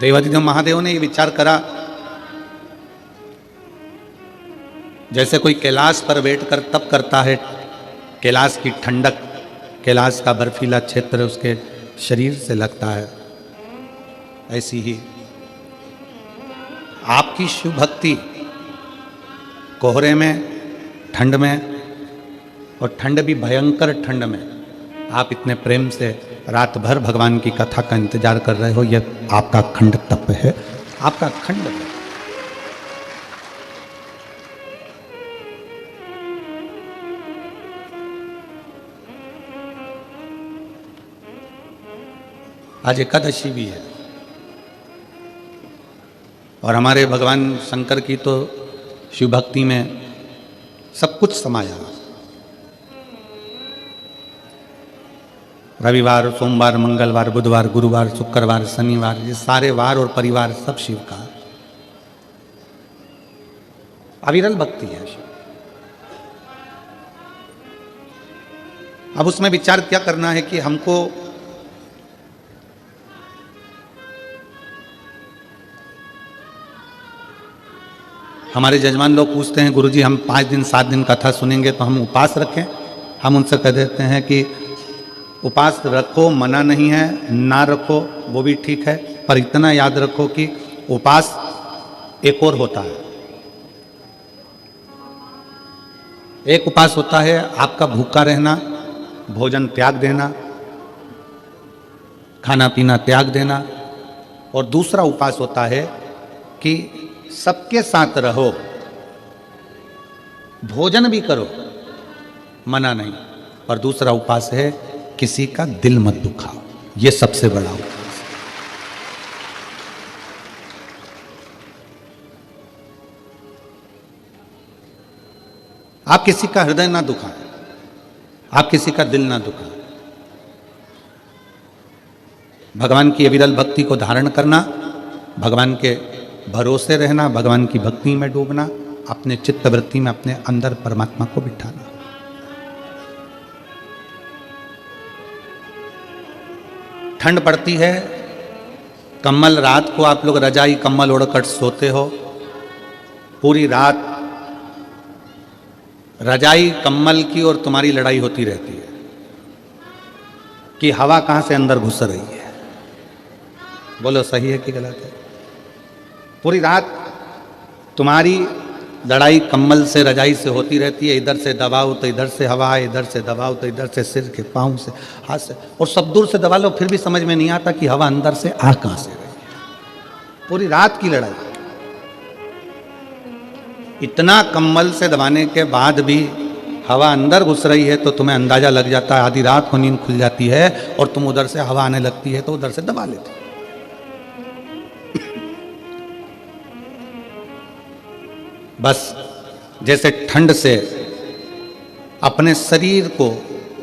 देवाधिदेव महादेव ने ये विचार करा, जैसे कोई कैलाश पर बैठकर तप करता है, कैलाश की ठंडक, कैलाश का बर्फीला क्षेत्र उसके शरीर से लगता है, ऐसी ही आपकी शिव भक्ति कोहरे में, ठंड में, और ठंड भी भयंकर ठंड में आप इतने प्रेम से रात भर भगवान की कथा का इंतजार कर रहे हो, यह आपका अखंड तप है, आपका अखंड है। आज एकादशी भी है और हमारे भगवान शंकर की तो शिव भक्ति में सब कुछ समाया। रविवार, सोमवार, मंगलवार, बुधवार, गुरुवार, शुक्रवार, शनिवार, ये सारे वार और परिवार सब शिव का अविरल भक्ति है शिव। अब उसमें विचार क्या करना है कि हमको हमारे जजमान लोग पूछते हैं, गुरुजी हम 5 दिन 7 दिन कथा सुनेंगे तो हम उपवास रखें? हम उनसे कह देते हैं कि उपवास रखो, मना नहीं है, ना रखो वो भी ठीक है, पर इतना याद रखो कि उपवास एक और होता है। एक उपवास होता है आपका भूखा रहना, भोजन त्याग देना, खाना पीना त्याग देना, और दूसरा उपवास होता है कि सबके साथ रहो, भोजन भी करो, मना नहीं, पर दूसरा उपवास है किसी का दिल मत दुखाओ। ये सबसे बड़ा उपवास है। आप किसी का हृदय ना दुखाएं, आप किसी का दिल ना दुखाएं। भगवान की अविरल भक्ति को धारण करना, भगवान के भरोसे रहना, भगवान की भक्ति में डूबना, अपने चित्त वृत्ति में अपने अंदर परमात्मा को बिठाना। ठंड पड़ती है, कम्बल, रात को आप लोग रजाई कम्बल ओढ़कर सोते हो, पूरी रात रजाई कम्बल की और तुम्हारी लड़ाई होती रहती है कि हवा कहां से अंदर घुस रही है। बोलो सही है कि गलत है? पूरी रात तुम्हारी लड़ाई कम्बल से, रजाई से होती रहती है। इधर से दबाओ तो इधर से हवा है, इधर से दबाओ तो इधर से, सिर के पाँव से, हाथ से, और सब दूर से दबा लो फिर भी समझ में नहीं आता कि हवा अंदर से आ कहां से रही है। पूरी रात की लड़ाई, इतना कम्बल से दबाने के बाद भी हवा अंदर घुस रही है तो तुम्हें अंदाजा लग जाता है, आधी रात को नींद खुल जाती है और तुम उधर से हवा आने लगती है तो उधर से दबा लेते हो। बस जैसे ठंड से अपने शरीर को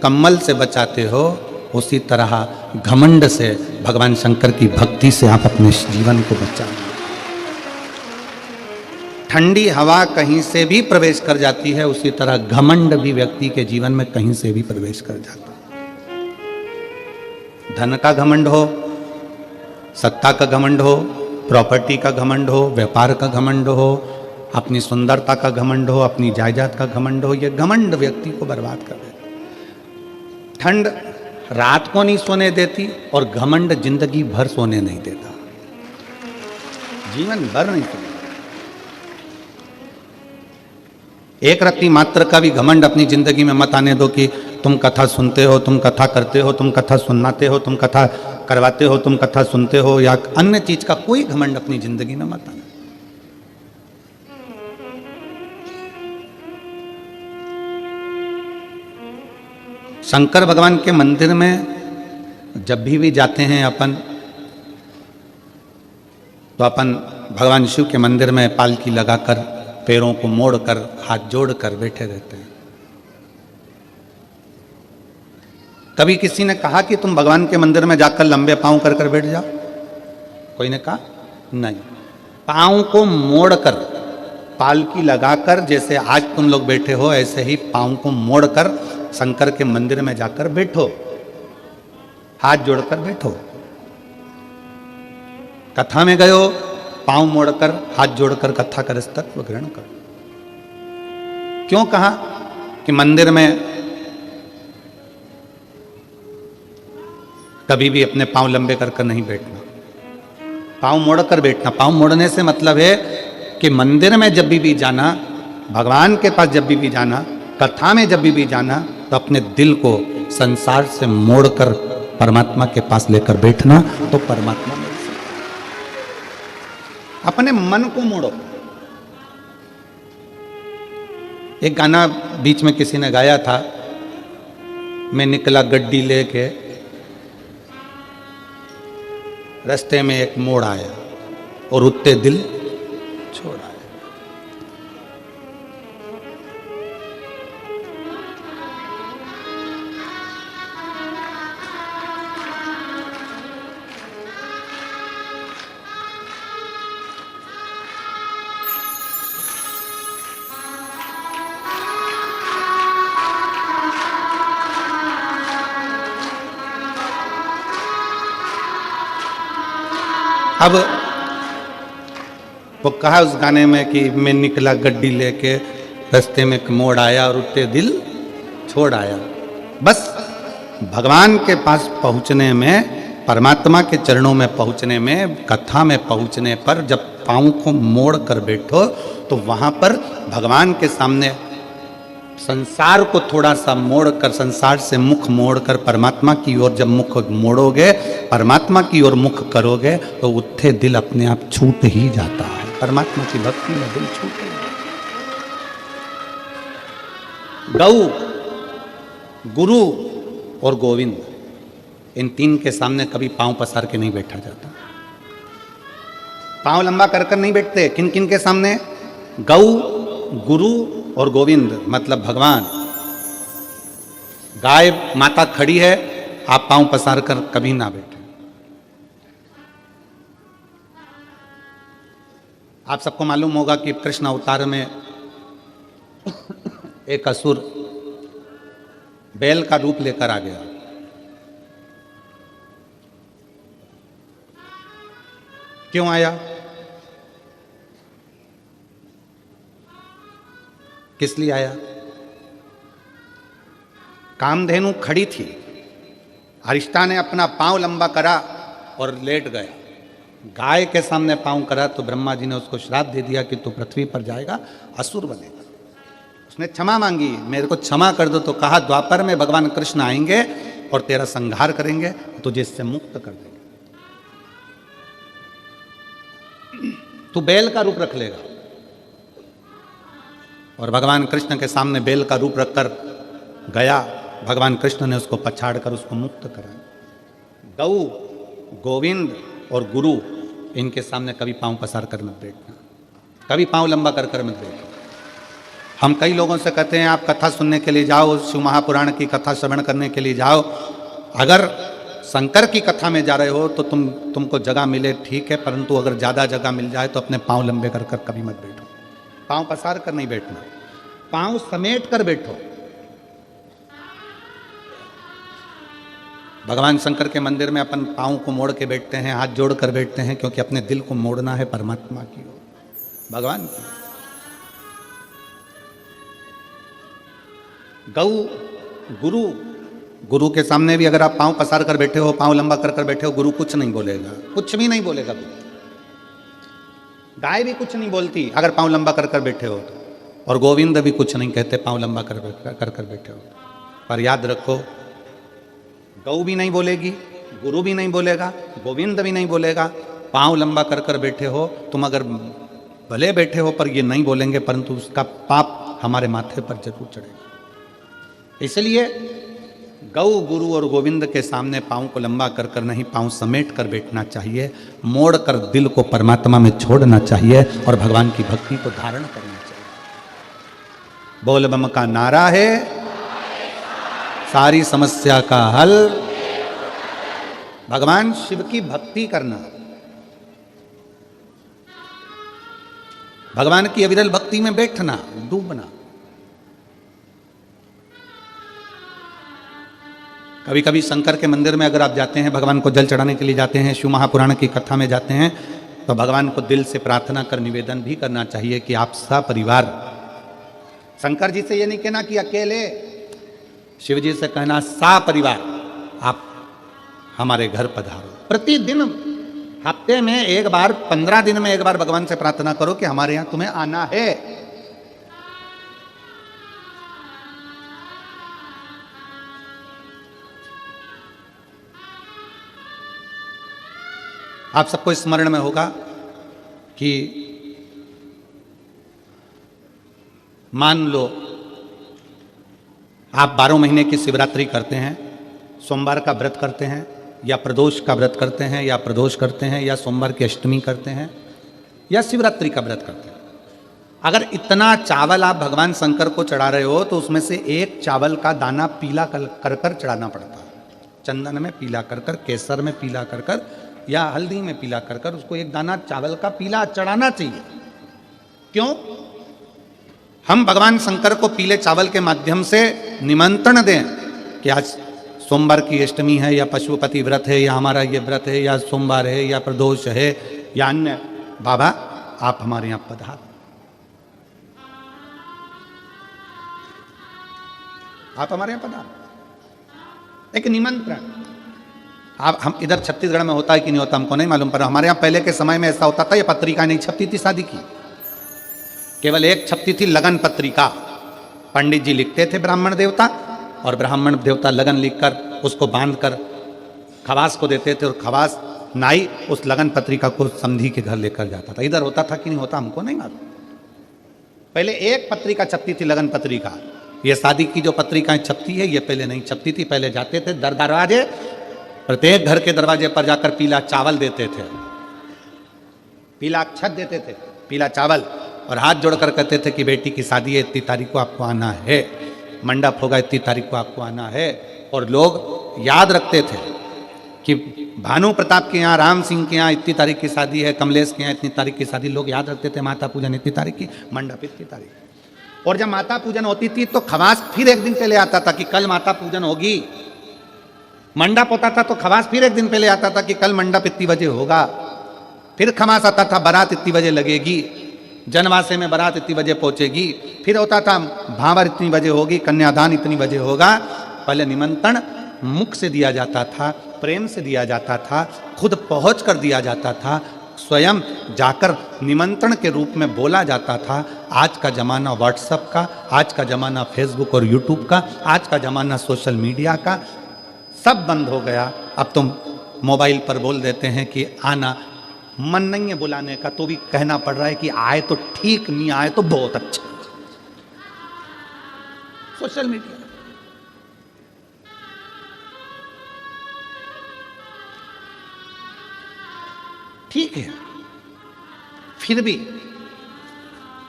कम्बल से बचाते हो, उसी तरह घमंड से भगवान शंकर की भक्ति से आप अपने जीवन को बचाओ। ठंडी हवा कहीं से भी प्रवेश कर जाती है, उसी तरह घमंड भी व्यक्ति के जीवन में कहीं से भी प्रवेश कर जाता है। धन का घमंड हो, सत्ता का घमंड हो, प्रॉपर्टी का घमंड हो, व्यापार का घमंड हो, अपनी सुंदरता का घमंड हो, अपनी जायदाद का घमंड हो, यह घमंड व्यक्ति को बर्बाद कर देता। ठंड रात को नहीं सोने देती और घमंड जिंदगी भर सोने नहीं देता, जीवन भर नहीं सोने। एक रत्ती मात्र का भी घमंड अपनी जिंदगी में मत आने दो कि तुम कथा सुनते हो, तुम कथा करते हो, तुम कथा सुनाते हो, तुम कथा करवाते हो, तुम कथा सुनते हो, या अन्य चीज का कोई घमंड अपनी जिंदगी में मत आने। शंकर भगवान के मंदिर में जब भी जाते हैं अपन, तो अपन भगवान शिव के मंदिर में पालकी लगाकर, पैरों को मोड़कर, हाथ जोड़कर बैठे रहते हैं। कभी किसी ने कहा कि तुम भगवान के मंदिर में जाकर लंबे पांव कर कर बैठ जाओ? कोई ने कहा नहीं। पांव को मोड़कर, पालकी लगाकर, जैसे आज तुम लोग बैठे हो ऐसे ही पांव को मोड़कर शंकर के मंदिर में जाकर बैठो, हाथ जोड़कर बैठो। कथा में गयो, पांव मोड़कर हाथ जोड़कर कथा कर तत्व ग्रहण करो। क्यों कहा कि मंदिर में कभी भी अपने पांव लंबे कर नहीं बैठना, पांव मोड़कर बैठना। पांव मोड़ने से मतलब है कि मंदिर में जब भी जाना, भगवान के पास जब भी जाना, कथा में जब भी जाना, तो अपने दिल को संसार से मोड़कर परमात्मा के पास लेकर बैठना, तो परमात्मा मिल सकता। अपने मन को मोड़ो। एक गाना बीच में किसी ने गाया था, मैं निकला गड्डी लेके, रास्ते में एक मोड़ आया और उत्ते दिल छोड़ आया। अब वो कहा उस गाने में कि मैं निकला गड्डी लेके, रास्ते में एक मोड़ आया और उत्ते दिल छोड़ आया। बस भगवान के पास पहुंचने में, परमात्मा के चरणों में पहुंचने में, कथा में पहुंचने पर जब पाँव को मोड़ कर बैठो, तो वहां पर भगवान के सामने संसार को थोड़ा सा मोड़कर, संसार से मुख मोड़कर परमात्मा की ओर जब मुख मोड़ोगे, परमात्मा की ओर मुख करोगे, तो उत्थे दिल अपने आप छूट ही जाता है। परमात्मा की भक्ति में दिल छूटे। गौ, गुरु और गोविंद, इन तीन के सामने कभी पांव पसार के नहीं बैठा जाता। पांव लंबा कर नहीं बैठते। किन किन के सामने? गौ, गुरु और गोविंद, मतलब भगवान। गाय माता खड़ी है, आप पांव पसार कर कभी ना बैठे। आप सबको मालूम होगा कि कृष्ण अवतार में एक असुर बैल का रूप लेकर आ गया। क्यों आया? किस लिए आया? कामधेनु खड़ी थी, अरिष्टा ने अपना पांव लंबा करा और लेट गए। गाय के सामने पांव करा तो ब्रह्मा जी ने उसको श्राप दे दिया कि तू पृथ्वी पर जाएगा, असुर बनेगा। उसने क्षमा मांगी, मेरे को क्षमा कर दो। तो कहा द्वापर में भगवान कृष्ण आएंगे और तेरा संहार करेंगे, तुझे इससे मुक्त कर देंगे। तू बैल का रूप रख लेगा। और भगवान कृष्ण के सामने बैल का रूप रखकर गया। भगवान कृष्ण ने उसको पछाड़ कर उसको मुक्त करा। गौ, गोविंद और गुरु, इनके सामने कभी पांव पसार कर मत बैठना, कभी पांव लंबा कर मत बैठना। हम कई लोगों से कहते हैं आप कथा सुनने के लिए जाओ, शिव महापुराण की कथा श्रवण करने के लिए जाओ। अगर शंकर की कथा में जा रहे हो तो तुमको जगह मिले ठीक है, परंतु अगर ज़्यादा जगह मिल जाए तो अपने पांव लंबे कर कभी मत बैठो। पांव पसार कर नहीं बैठना, पांव समेट कर बैठो। भगवान शंकर के मंदिर में अपन पांव को मोड़ के बैठते हैं, हाथ जोड़ कर बैठते हैं, क्योंकि अपने दिल को मोड़ना है परमात्मा की ओर, भगवान की। गौ, गुरु, गुरु के सामने भी अगर आप पांव पसार कर बैठे हो, पांव लंबा कर बैठे हो, गुरु कुछ नहीं बोलेगा, कुछ भी नहीं बोलेगा। गाय भी कुछ नहीं बोलती अगर पांव लंबा कर बैठे हो तो, और गोविंद भी कुछ नहीं कहते पांव लंबा कर बैठे हो। पर याद रखो, गौ भी नहीं बोलेगी, गुरु भी नहीं बोलेगा, गोविंद भी नहीं बोलेगा। पांव लंबा कर बैठे हो तुम, अगर भले बैठे हो पर ये नहीं बोलेंगे, परंतु उसका पाप हमारे माथे पर जरूर चढ़ेगा। इसलिए गौ, गुरु और गोविंद के सामने पांव को लंबा कर नहीं, पांव समेट कर बैठना चाहिए। मोड़ कर दिल को परमात्मा में छोड़ना चाहिए और भगवान की भक्ति को धारण करना चाहिए। बोल बम का नारा है, सारी समस्या का हल। भगवान शिव की भक्ति करना, भगवान की अविरल भक्ति में बैठना, डूबना। कभी कभी शंकर के मंदिर में अगर आप जाते हैं, भगवान को जल चढ़ाने के लिए जाते हैं, शिव महापुराण की कथा में जाते हैं, तो भगवान को दिल से प्रार्थना कर निवेदन भी करना चाहिए कि आप सपरिवार, शंकर जी से ये नहीं कहना कि अकेले, शिव जी से कहना सपरिवार आप हमारे घर पधारो। प्रतिदिन, हफ्ते में एक बार, 15 दिन में एक बार भगवान से प्रार्थना करो कि हमारे यहां तुम्हें आना है। आप सबको स्मरण में होगा कि मान लो आप 12 महीने की शिवरात्रि करते हैं, सोमवार का व्रत करते हैं, या प्रदोष का व्रत करते हैं, या प्रदोष करते हैं, या सोमवार की अष्टमी करते हैं, या शिवरात्रि का व्रत करते हैं। अगर इतना चावल आप भगवान शंकर को चढ़ा रहे हो तो उसमें से एक चावल का दाना पीला कर कर चढ़ाना पड़ता है। चंदन में पीला कर कर, केसर में पीला कर कर, या हल्दी में पीला कर कर उसको एक दाना चावल का पीला चढ़ाना चाहिए। क्यों? हम भगवान शंकर को पीले चावल के माध्यम से निमंत्रण दें कि आज सोमवार की अष्टमी है, या पशुपति व्रत है, या हमारा ये व्रत है, या सोमवार है, या प्रदोष है, या अन्य, बाबा आप हमारे यहां पधार। आप हमारे यहां पधार, एक निमंत्रण। आप, हम इधर छत्तीसगढ़ में होता है कि नहीं होता हमको नहीं मालूम, पर हमारे यहाँ पहले के समय में ऐसा होता था, ये पत्रिका नहीं छपती थी शादी की, केवल एक छपती थी लगन पत्रिका। पंडित जी लिखते थे ब्राह्मण देवता, और ब्राह्मण देवता लगन लिखकर उसको बांधकर खवास को देते थे, और खवास नाई उस लगन पत्रिका को समधी के घर लेकर जाता था। इधर होता था कि नहीं होता हमको नहीं मालूम। पहले एक पत्रिका छपती थी, लगन पत्रिका। ये शादी की जो पत्रिकाएं छपती है ये पहले नहीं छपती थी। पहले जाते थे दरवाजे, प्रत्येक घर के दरवाजे पर जाकर पीला चावल देते थे, पीला अक्षत देते थे, पीला चावल, और हाथ जोड़कर कहते थे कि बेटी की शादी है, इतनी तारीख को आपको आना है, मंडप होगा इतनी तारीख को आपको आना है। और लोग याद रखते थे कि भानु प्रताप के यहाँ, राम सिंह के यहाँ इतनी तारीख की शादी है, कमलेश के यहाँ इतनी तारीख की शादी, लोग याद रखते थे। माता पूजन इतनी तारीख की, मंडप इतनी तारीख। और जब माता पूजन होती थी तो खवास फिर एक दिन पहले आता था कि कल माता पूजन होगी। मंडप होता था तो खवास फिर एक दिन पहले आता था कि कल मंडप इतनी बजे होगा। फिर खवास आता था, बारात इतनी बजे लगेगी, जनवासे में बारात इतनी बजे पहुंचेगी। फिर होता था भावर इतनी बजे होगी, कन्यादान इतनी बजे होगा। पहले निमंत्रण मुख से दिया जाता था, प्रेम से दिया जाता था, खुद पहुंच कर दिया जाता था, स्वयं जाकर निमंत्रण के रूप में बोला जाता था। आज का ज़माना व्हाट्सएप का, आज का ज़माना फेसबुक और यूट्यूब का, आज का ज़माना सोशल मीडिया का, सब बंद हो गया। अब तुम मोबाइल पर बोल देते हैं कि आना, मन नहीं है बुलाने का तो भी कहना पड़ रहा है कि आए तो ठीक, नहीं आए तो बहुत अच्छा। सोशल मीडिया ठीक है, फिर भी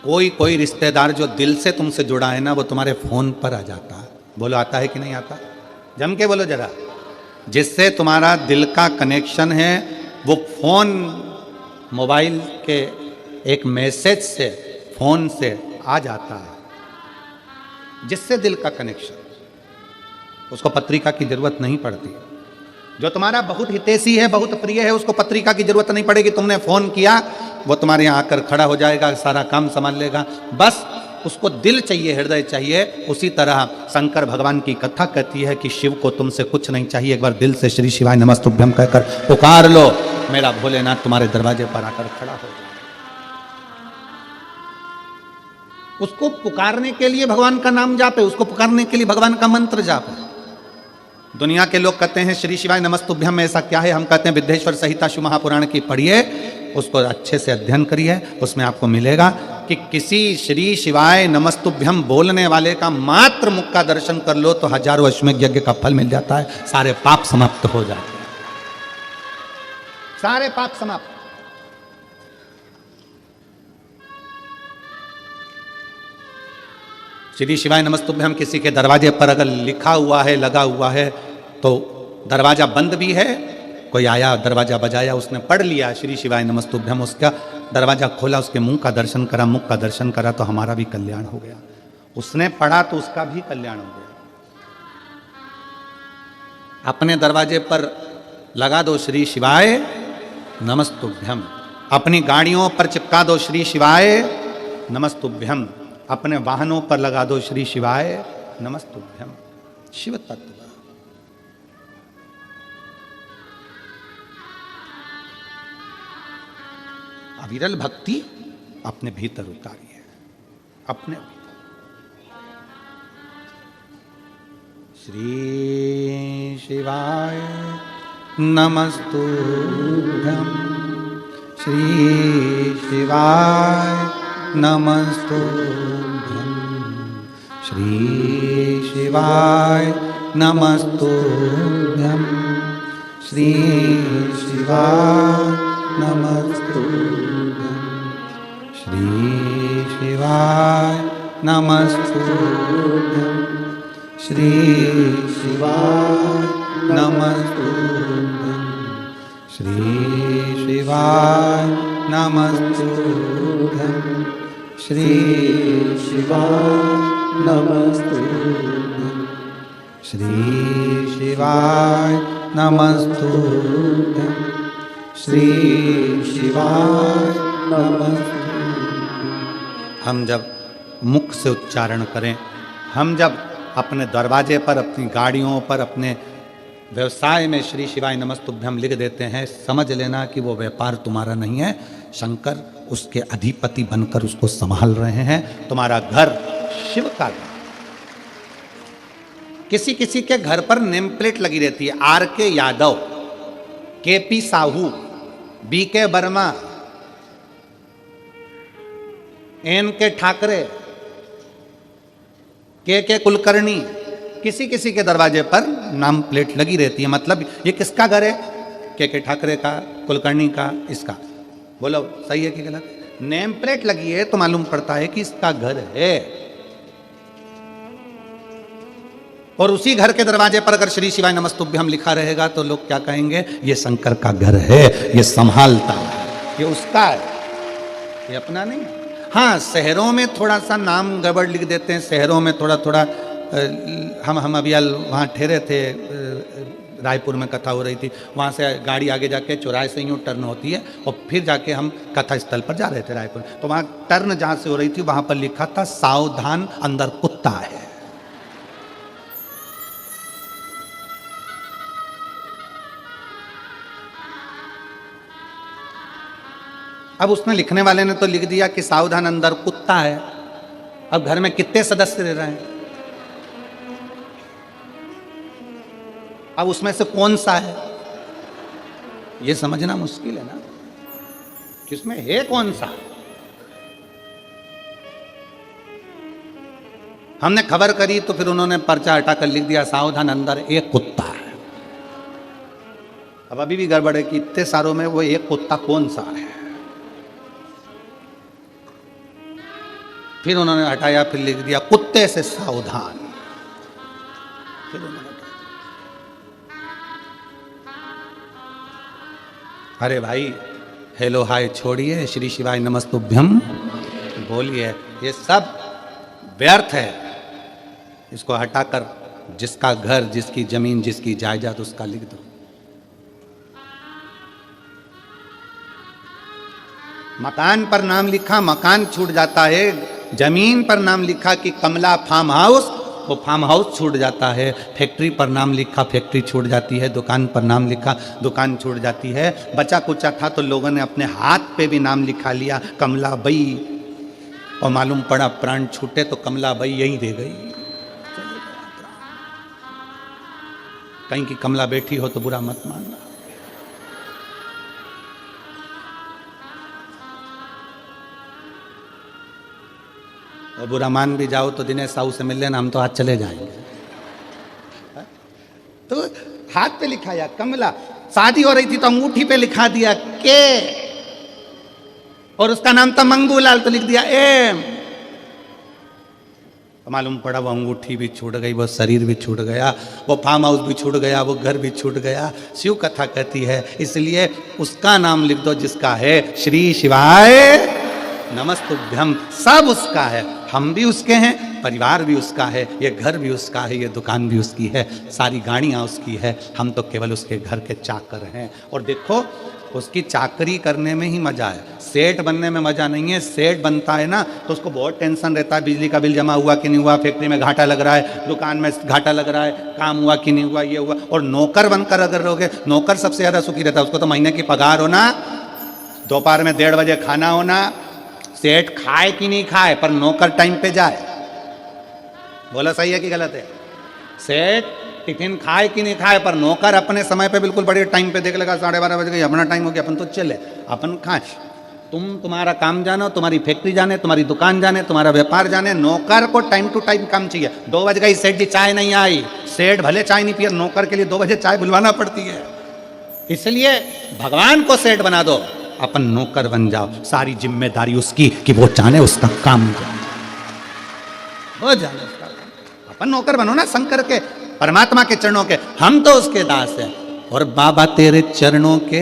कोई रिश्तेदार जो दिल से तुमसे जुड़ा है ना, वो तुम्हारे फोन पर आ जाता है। बोलो आता है कि नहीं आता? जम के बोलो जरा। जिससे तुम्हारा दिल का कनेक्शन है वो फोन, मोबाइल के एक मैसेज से, फोन से आ जाता है। जिससे दिल का कनेक्शन, उसको पत्रिका की जरूरत नहीं पड़ती। जो तुम्हारा बहुत हितैषी है, बहुत प्रिय है, उसको पत्रिका की जरूरत नहीं पड़ेगी। तुमने फोन किया, वो तुम्हारे यहाँ आकर खड़ा हो जाएगा, सारा काम संभाल लेगा। बस उसको दिल चाहिए, हृदय चाहिए। उसी तरह शंकर भगवान की कथा कहती है कि शिव को तुमसे कुछ नहीं चाहिए, एक बार दिल से श्री शिवाय नमस्तुभ्यम कहकर पुकार लो, मेरा भोलेनाथ तुम्हारे दरवाजे पर आकर खड़ा हो जाए। उसको पुकारने के लिए भगवान का नाम जापे, उसको पुकारने के लिए भगवान का मंत्र जापे। दुनिया के लोग कहते हैं श्री शिवाय नमस्तुभ्यम में ऐसा क्या है? हम कहते हैं विद्येश्वर संहिता शिव महापुराण की पढ़िए, उसको अच्छे से अध्ययन करिए, उसमें आपको मिलेगा कि किसी श्री शिवाय नमस्तुभ्यम बोलने वाले का मात्र मुख का दर्शन कर लो तो हजारों अश्वमेध यज्ञ का फल मिल जाता है, सारे पाप समाप्त हो जाते हैं, सारे पाप समाप्त। श्री शिवाय नमस्तुभ्यम किसी के दरवाजे पर अगर लिखा हुआ है, लगा हुआ है, तो दरवाजा बंद भी है, कोई आया दरवाजा बजाया, उसने पढ़ लिया श्री शिवाय नमस्तुभ्यम, उसका दरवाजा खोला, उसके मुंह का दर्शन करा, मुख का दर्शन करा, तो हमारा भी कल्याण हो गया। उसने पढ़ा तो उसका भी कल्याण हो गया। अपने दरवाजे पर लगा दो श्री शिवाय नमस्तुभ्यम, अपनी गाड़ियों पर चिपका दो श्री शिवाय नमस्तुभ्यम, अपने वाहनों पर लगा दो श्री शिवाय नमस्तुभ्यम। शिव तत्व अविरल भक्ति अपने भीतर उतारिए, अपने श्री शिवाय नमस्तुभ्यम, श्री शिवाय नमस्तुभ्यम, श्री शिवाय नमस्तुभ्यम, श्री शिवाय नमस्तुभ्यम, श्री शिवाय नमस्तुभ्यम, श्री शिवाय नमस्तुभ्यम, श्री शिवाय नमस्तुभ्यम, श्री शिवाय नमस्तुभ्यम, श्री शिवाय नमस्तुभ्यम, श्री शिवाय नमस्तुभ्यम। हम जब मुख से उच्चारण करें, हम जब अपने दरवाजे पर, अपनी गाड़ियों पर, अपने व्यवसाय में श्री शिवाय नमस्तुभ्यम लिख देते हैं, समझ लेना कि वो व्यापार तुम्हारा नहीं है, शंकर उसके अधिपति बनकर उसको संभाल रहे हैं। तुम्हारा घर शिव का घर। किसी किसी के घर पर नेम प्लेट लगी रहती है, आर के यादव, के पी साहू, बी के वर्मा, एन के ठाकरे, के कुलकर्णी। किसी किसी के दरवाजे पर नाम प्लेट लगी रहती है, मतलब ये किसका घर है? के ठाकरे का, कुलकर्णी का, इसका। बोलो सही है कि गलत? नेम प्लेट लगी है तो मालूम पड़ता है कि इसका घर है। और उसी घर के दरवाजे पर अगर श्री शिवाय नमस्तुभ्यम लिखा रहेगा तो लोग क्या कहेंगे? ये शंकर का घर है, ये संभालता है, ये उसका है, ये अपना नहीं है। हाँ, शहरों में थोड़ा सा नाम गड़बड़ लिख देते हैं, शहरों में थोड़ा थोड़ा। हम अभी वहाँ ठहरे थे, रायपुर में कथा हो रही थी, वहाँ से गाड़ी आगे जाके चौराहे से यूँ टर्न होती है और फिर जाके हम कथा स्थल पर जा रहे थे रायपुर। तो वहाँ टर्न जहाँ से हो रही थी वहाँ पर लिखा था सावधान अंदर कुत्ता है। अब उसने लिखने वाले ने तो लिख दिया कि सावधान अंदर कुत्ता है। अब घर में कितने सदस्य रह रहे हैं? अब उसमें से कौन सा है ये समझना मुश्किल है ना, किसमें है कौन सा। हमने खबर करी तो फिर उन्होंने पर्चा हटाकर लिख दिया सावधान अंदर एक कुत्ता है। अब अभी भी गड़बड़ है कि इतने सारों में वो एक कुत्ता कौन सा है। फिर उन्होंने हटाया, फिर लिख दिया कुत्ते से सावधान। फिर उन्होंने अरे भाई हेलो हाय छोड़िए, श्री शिवाय नमस्तुभ्यम बोलिए। ये सब व्यर्थ है। इसको हटाकर जिसका घर, जिसकी जमीन, जिसकी जायदाद उसका लिख दो। मकान पर नाम लिखा, मकान छूट जाता है। जमीन पर नाम लिखा कि कमला फार्म हाउस, वो फार्म हाउस छूट जाता है। फैक्ट्री पर नाम लिखा, फैक्ट्री छूट जाती है। दुकान पर नाम लिखा, दुकान छूट जाती है। बचा कुचा था तो लोगों ने अपने हाथ पे भी नाम लिखा लिया कमला बई, और मालूम पड़ा प्राण छूटे तो कमला बई यहीं रह गई। कहीं की कमला बैठी हो तो बुरा मत मानना। और बुरा मान भी जाओ तो दिनेश साहू से मिल लेना, हम तो आज चले जाएंगे। तो हाथ पे लिखा या कमला। शादी हो रही थी तो अंगूठी पे लिखा दिया के, और उसका नाम था मंगूलाल तो लिख दिया एम। तो मालूम पड़ा वो अंगूठी भी छूट गई, वो शरीर भी छूट गया, वो फार्म हाउस भी छूट गया, वो घर भी छूट गया। शिव कथा कहती है इसलिए उसका नाम लिख दो जिसका है श्री शिवाय नमस्तुभ्यम। सब उसका है, हम भी उसके हैं, परिवार भी उसका है, ये घर भी उसका है, ये दुकान भी उसकी है, सारी गाड़ियाँ उसकी है, हम तो केवल उसके घर के चाकर हैं। और देखो उसकी चाकरी करने में ही मजा है, सेठ बनने में मजा नहीं है। सेठ बनता है ना तो उसको बहुत टेंशन रहता है, बिजली का बिल जमा हुआ कि नहीं हुआ, फैक्ट्री में घाटा लग रहा है, दुकान में घाटा लग रहा है, काम हुआ कि नहीं हुआ, ये हुआ। और नौकर बनकर अगर रहोगे, नौकर सबसे ज्यादा सुखी रहता है, उसको तो महीने की पगार होना, दोपहर में 1:30 बजे खाना होना, सेठ खाए कि नहीं खाए पर नौकर टाइम पे जाए। बोला सही है कि गलत है? सेठ टिफिन खाए कि नहीं खाए पर नौकर अपने समय पे बिल्कुल बड़े टाइम पे देख लेगा, 12:30 बजे गई, अपना टाइम हो गया, अपन तो चले, अपन खाए। तुम्हारा काम जानो, तुम्हारी फैक्ट्री जाने, तुम्हारी दुकान जाने, तुम्हारा व्यापार जाने, नौकर को टाइम टू टाइम काम चाहिए। 2 बज गई, सेठ जी चाय नहीं आई, सेठ भले चाय नहीं पिए, नौकर के लिए 2 बजे चाय बुलवाना पड़ती है। इसलिए भगवान को सेठ बना दो, अपन नौकर बन जाओ, सारी जिम्मेदारी उसकी कि वो जाने उसका काम हो जाने उसका। अपन नौकर बनो ना शंकर के, परमात्मा के चरणों के, हम तो उसके दास हैं। और बाबा तेरे चरणों के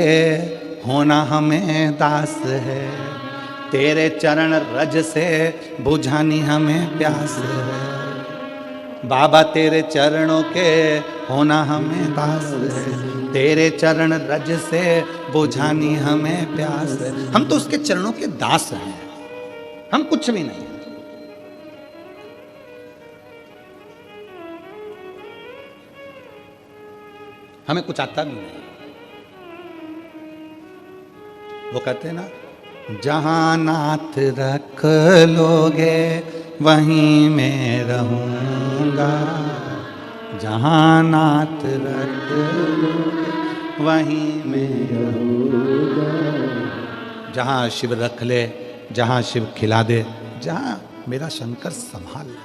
होना हमें दास है, तेरे चरण रज से बुझानी हमें प्यास है। बाबा तेरे चरणों के होना हमें दास है, तेरे चरण रज से बुझानी हमें प्यास है। हम तो उसके चरणों के दास हैं, हम कुछ भी नहीं। हमें कुछ आता भी नहीं। वो कहते हैं ना, जहां नाथ रख लोगे वहीं मैं रहूंगा, जहां नाथ रख लोगे वहीं मैं रहूंगा। जहां शिव रख ले, जहां शिव खिला दे, जहां मेरा शंकर संभाल ले,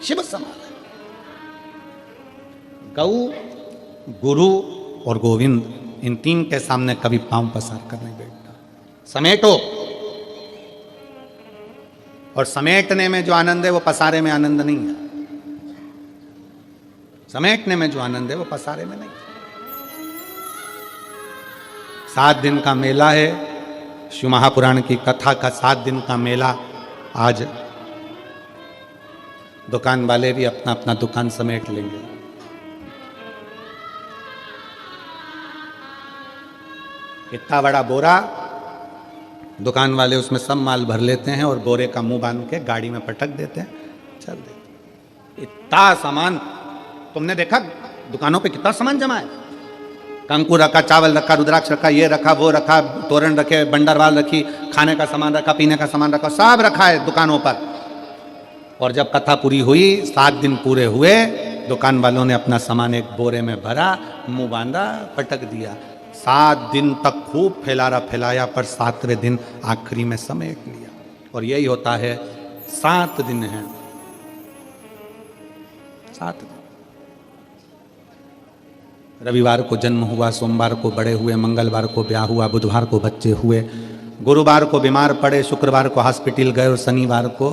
शिव संभाल। गौ, गुरु और गोविंद, इन 3 के सामने कभी पांव पसार कर नहीं बैठता। समेटो, और समेटने में जो आनंद है वो पसारे में आनंद नहीं है। समेटने में जो आनंद है वो पसारे में नहीं। 7 दिन का मेला है, शिव महापुराण की कथा का 7 दिन का मेला। आज दुकान वाले भी अपना अपना दुकान समेट लेंगे। इतना बड़ा बोरा, दुकान वाले उसमें सब माल भर लेते हैं और बोरे का मुंह बांध के गाड़ी में पटक देते हैं, चल देते। इतना सामान तुमने देखा दुकानों पे कितना सामान जमा है? कंकु रखा, चावल रखा, रुद्राक्ष रखा, ये रखा, वो रखा, तोरण रखे, बंडरवाल रखी, खाने का सामान रखा, पीने का सामान रखा, सब रखा है दुकानों पर। और जब कथा पूरी हुई, 7 दिन पूरे हुए, दुकान वालों ने अपना सामान एक बोरे में भरा, मुंह बांधा, पटक दिया। 7 दिन तक खूब फैलाया, पर 7वें दिन आखिरी में समेट लिया। और यही होता है, 7 दिन है, 7 दिन। रविवार को जन्म हुआ, सोमवार को बड़े हुए, मंगलवार को ब्याह हुआ, बुधवार को बच्चे हुए, गुरुवार को बीमार पड़े, शुक्रवार को हॉस्पिटल गए और शनिवार को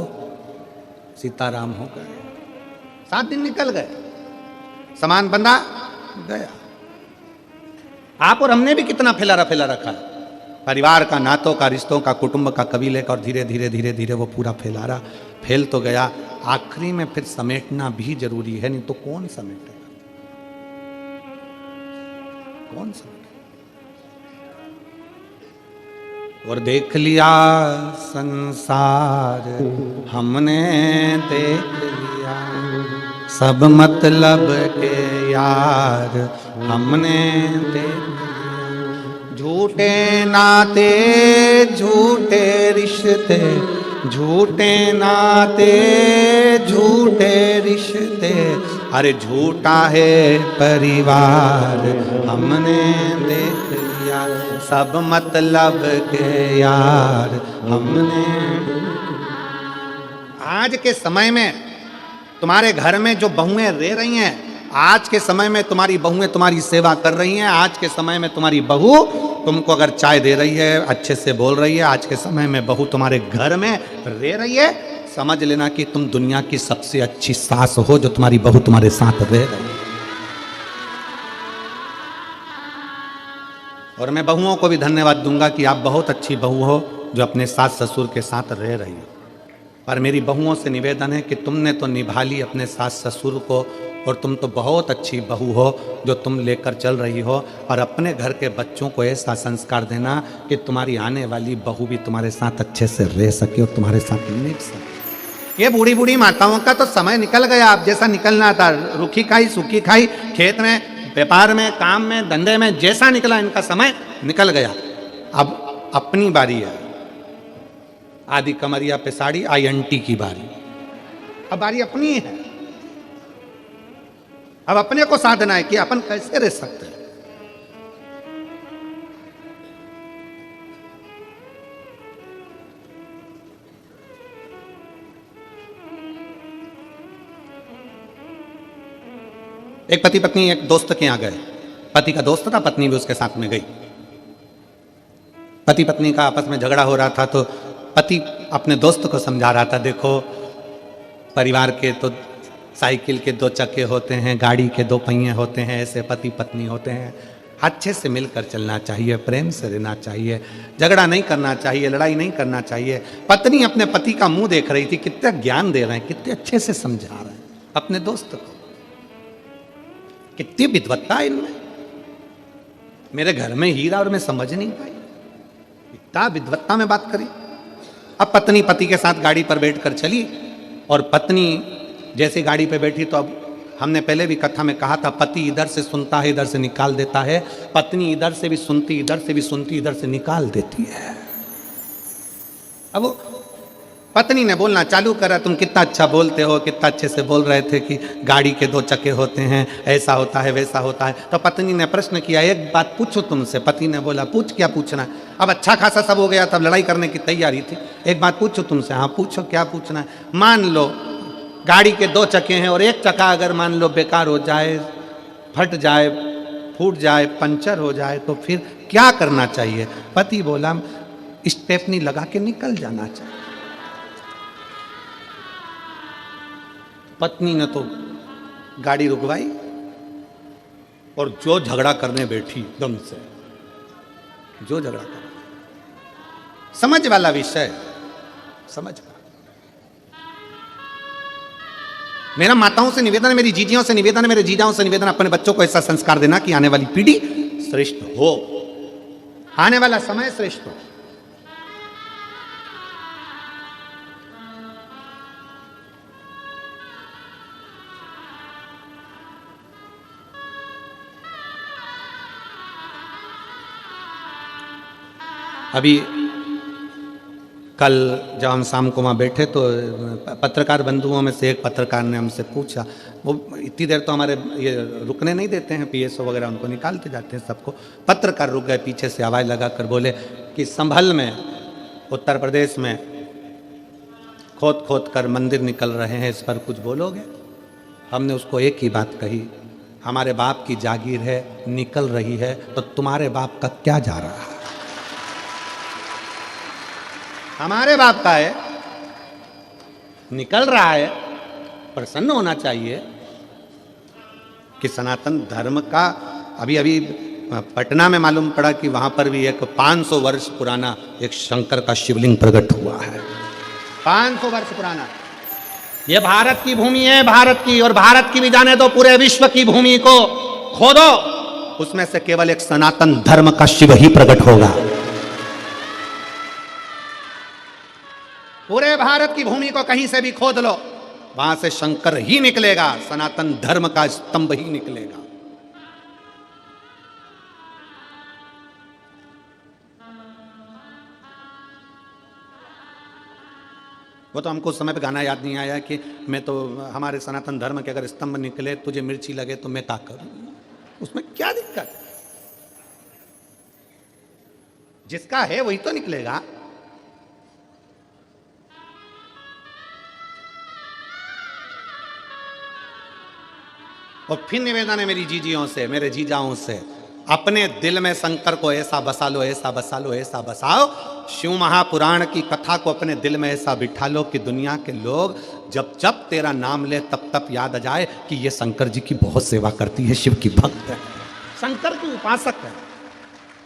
सीताराम हो गए। 7 दिन निकल गए, सामान बंधा गया। आप और हमने भी कितना फैला रखा है, परिवार का, नातों का, रिश्तों का, कुटुंब का, कबीले का, और धीरे धीरे वो पूरा फैल तो गया। आखिरी में फिर समेटना भी जरूरी है, नहीं तो कौन समेटेगा? कौन समेटेगा? और देख लिया संसार हमने, देख लिया सब मतलब के यार हमने देख लिया। झूठे नाते, झूठे रिश्ते, झूठे नाते, झूठे रिश्ते, अरे झूठा है परिवार हमने देख लिया, सब मतलब के यार हमने। आज के समय में तुम्हारे घर में जो बहुएं रह रही हैं, आज के समय में तुम्हारी बहुएं तुम्हारी सेवा कर रही हैं। आज के समय में तुम्हारी बहू तुमको अगर चाय दे रही है, अच्छे से बोल रही है, आज के समय में बहू तुम्हारे घर में रह रही है, समझ लेना कि तुम दुनिया की सबसे अच्छी सास हो, जो तुम्हारी बहू तुम्हारे साथ रह रही है। और मैं बहुओं को भी धन्यवाद दूंगा कि आप बहुत अच्छी बहू हो, जो अपने सास ससुर के साथ रह रही हो। पर मेरी बहुओं से निवेदन है कि तुमने तो निभा ली अपने सास ससुर को, और तुम तो बहुत अच्छी बहू हो जो तुम लेकर चल रही हो, और अपने घर के बच्चों को ऐसा संस्कार देना कि तुम्हारी आने वाली बहू भी तुम्हारे साथ अच्छे से रह सके और तुम्हारे साथ निभ सके। ये बूढ़ी बूढ़ी माताओं का तो समय निकल गया, अब जैसा निकलना था, रूखी खाई सूखी खाई, खेत में, व्यापार में, काम में, धंधे में, जैसा निकला इनका समय निकल गया। अब अपनी बारी है। आदि कमरिया पे साड़ी INT की बारी, अब बारी अपनी है। अब अपने को साधना है कि अपन कैसे रह सकते हैं। एक पति पत्नी एक दोस्त के यहां गए। पति का दोस्त था, पत्नी भी उसके साथ में गई। पति पत्नी का आपस में झगड़ा हो रहा था, तो पति अपने दोस्त को समझा रहा था, देखो परिवार के तो साइकिल के 2 चक्के होते हैं, गाड़ी के 2 पहिए होते हैं, ऐसे पति पत्नी होते हैं। अच्छे से मिलकर चलना चाहिए, प्रेम से रहना चाहिए, झगड़ा नहीं करना चाहिए, लड़ाई नहीं करना चाहिए। पत्नी अपने पति का मुंह देख रही थी, कितना ज्ञान दे रहे हैं, कितने अच्छे से समझा रहे हैं अपने दोस्त को, कितनी विद्वत्ता है इनमें। मेरे घर में हीरा और मैं समझ नहीं पाई, इतना विद्वत्ता में बात करी। अब पत्नी पति के साथ गाड़ी पर बैठकर चली, और पत्नी जैसे गाड़ी पे बैठी तो अब हमने पहले भी कथा में कहा था, पति इधर से सुनता है इधर से निकाल देता है, पत्नी इधर से भी सुनती इधर से भी सुनती इधर से निकाल देती है। अब वो पत्नी ने बोलना चालू करा, तुम कितना अच्छा बोलते हो, कितना अच्छे से बोल रहे थे कि गाड़ी के 2 चक्के होते हैं, ऐसा होता है वैसा होता है। तो पत्नी ने प्रश्न किया, एक बात पूछो तुमसे। पति ने बोला, पूछ, क्या पूछना है? अब अच्छा खासा सब हो गया, तब लड़ाई करने की तैयारी थी। एक बात पूछो तुमसे। हाँ पूछो, क्या पूछना है? मान लो गाड़ी के 2 चक्के हैं और एक चक्का अगर मान लो बेकार हो जाए, फट जाए, फूट जाए, पंचर हो जाए, तो फिर क्या करना चाहिए? पति बोला, स्टेपनी लगा के निकल जाना चाहिए। पत्नी ने तो गाड़ी रुकवाई और जो झगड़ा करने बैठी दम से, जो झगड़ा कर, समझ वाला विषय, समझ का। मेरा माताओं से निवेदन है, मेरी जीजियों से निवेदन है, मेरे जीजाओं से निवेदन, अपने बच्चों को ऐसा संस्कार देना कि आने वाली पीढ़ी श्रेष्ठ हो, आने वाला समय श्रेष्ठ हो। अभी कल जब हम शाम को वहाँ बैठे तो पत्रकार बंधुओं में से एक पत्रकार ने हमसे पूछा, वो इतनी देर तो हमारे ये रुकने नहीं देते हैं, PSO वगैरह उनको निकालते जाते हैं सबको। पत्रकार रुक गए, पीछे से आवाज़ लगा कर बोले कि संभल में उत्तर प्रदेश में खोद खोद कर मंदिर निकल रहे हैं, इस पर कुछ बोलोगे? हमने उसको एक ही बात कही, हमारे बाप की जागीर है, निकल रही है, तो तुम्हारे बाप का क्या जा रहा है? हमारे बाप का है, निकल रहा है, प्रसन्न होना चाहिए कि सनातन धर्म का। अभी अभी पटना में मालूम पड़ा कि वहां पर भी एक 500 वर्ष पुराना एक शंकर का शिवलिंग प्रकट हुआ है। 500 वर्ष पुराना। ये भारत की भूमि है, भारत की, और भारत की भी जाने दो, पूरे विश्व की भूमि को खोदो, उसमें से केवल एक सनातन धर्म का शिव ही प्रकट होगा। पूरे भारत की भूमि को कहीं से भी खोद लो, वहां से शंकर ही निकलेगा, सनातन धर्म का स्तंभ ही निकलेगा। वो तो हमको उस समय पे गाना याद नहीं आया कि मैं तो, हमारे सनातन धर्म के अगर स्तंभ निकले, तुझे मिर्ची लगे तो मैं क्या करूं? उसमें क्या दिक्कत? जिसका है वही तो निकलेगा। और फिर निवेदन है मेरी जीजियों से, मेरे जीजाओं से, अपने दिल में शंकर को ऐसा बसा लो, ऐसा बसा लो, ऐसा बसाओ, शिव महापुराण की कथा को अपने दिल में ऐसा बिठा लो कि दुनिया के लोग जब जब तेरा नाम ले तब तब याद आ जाए कि ये शंकर जी की बहुत सेवा करती है, शिव की भक्त है, शंकर की उपासक है।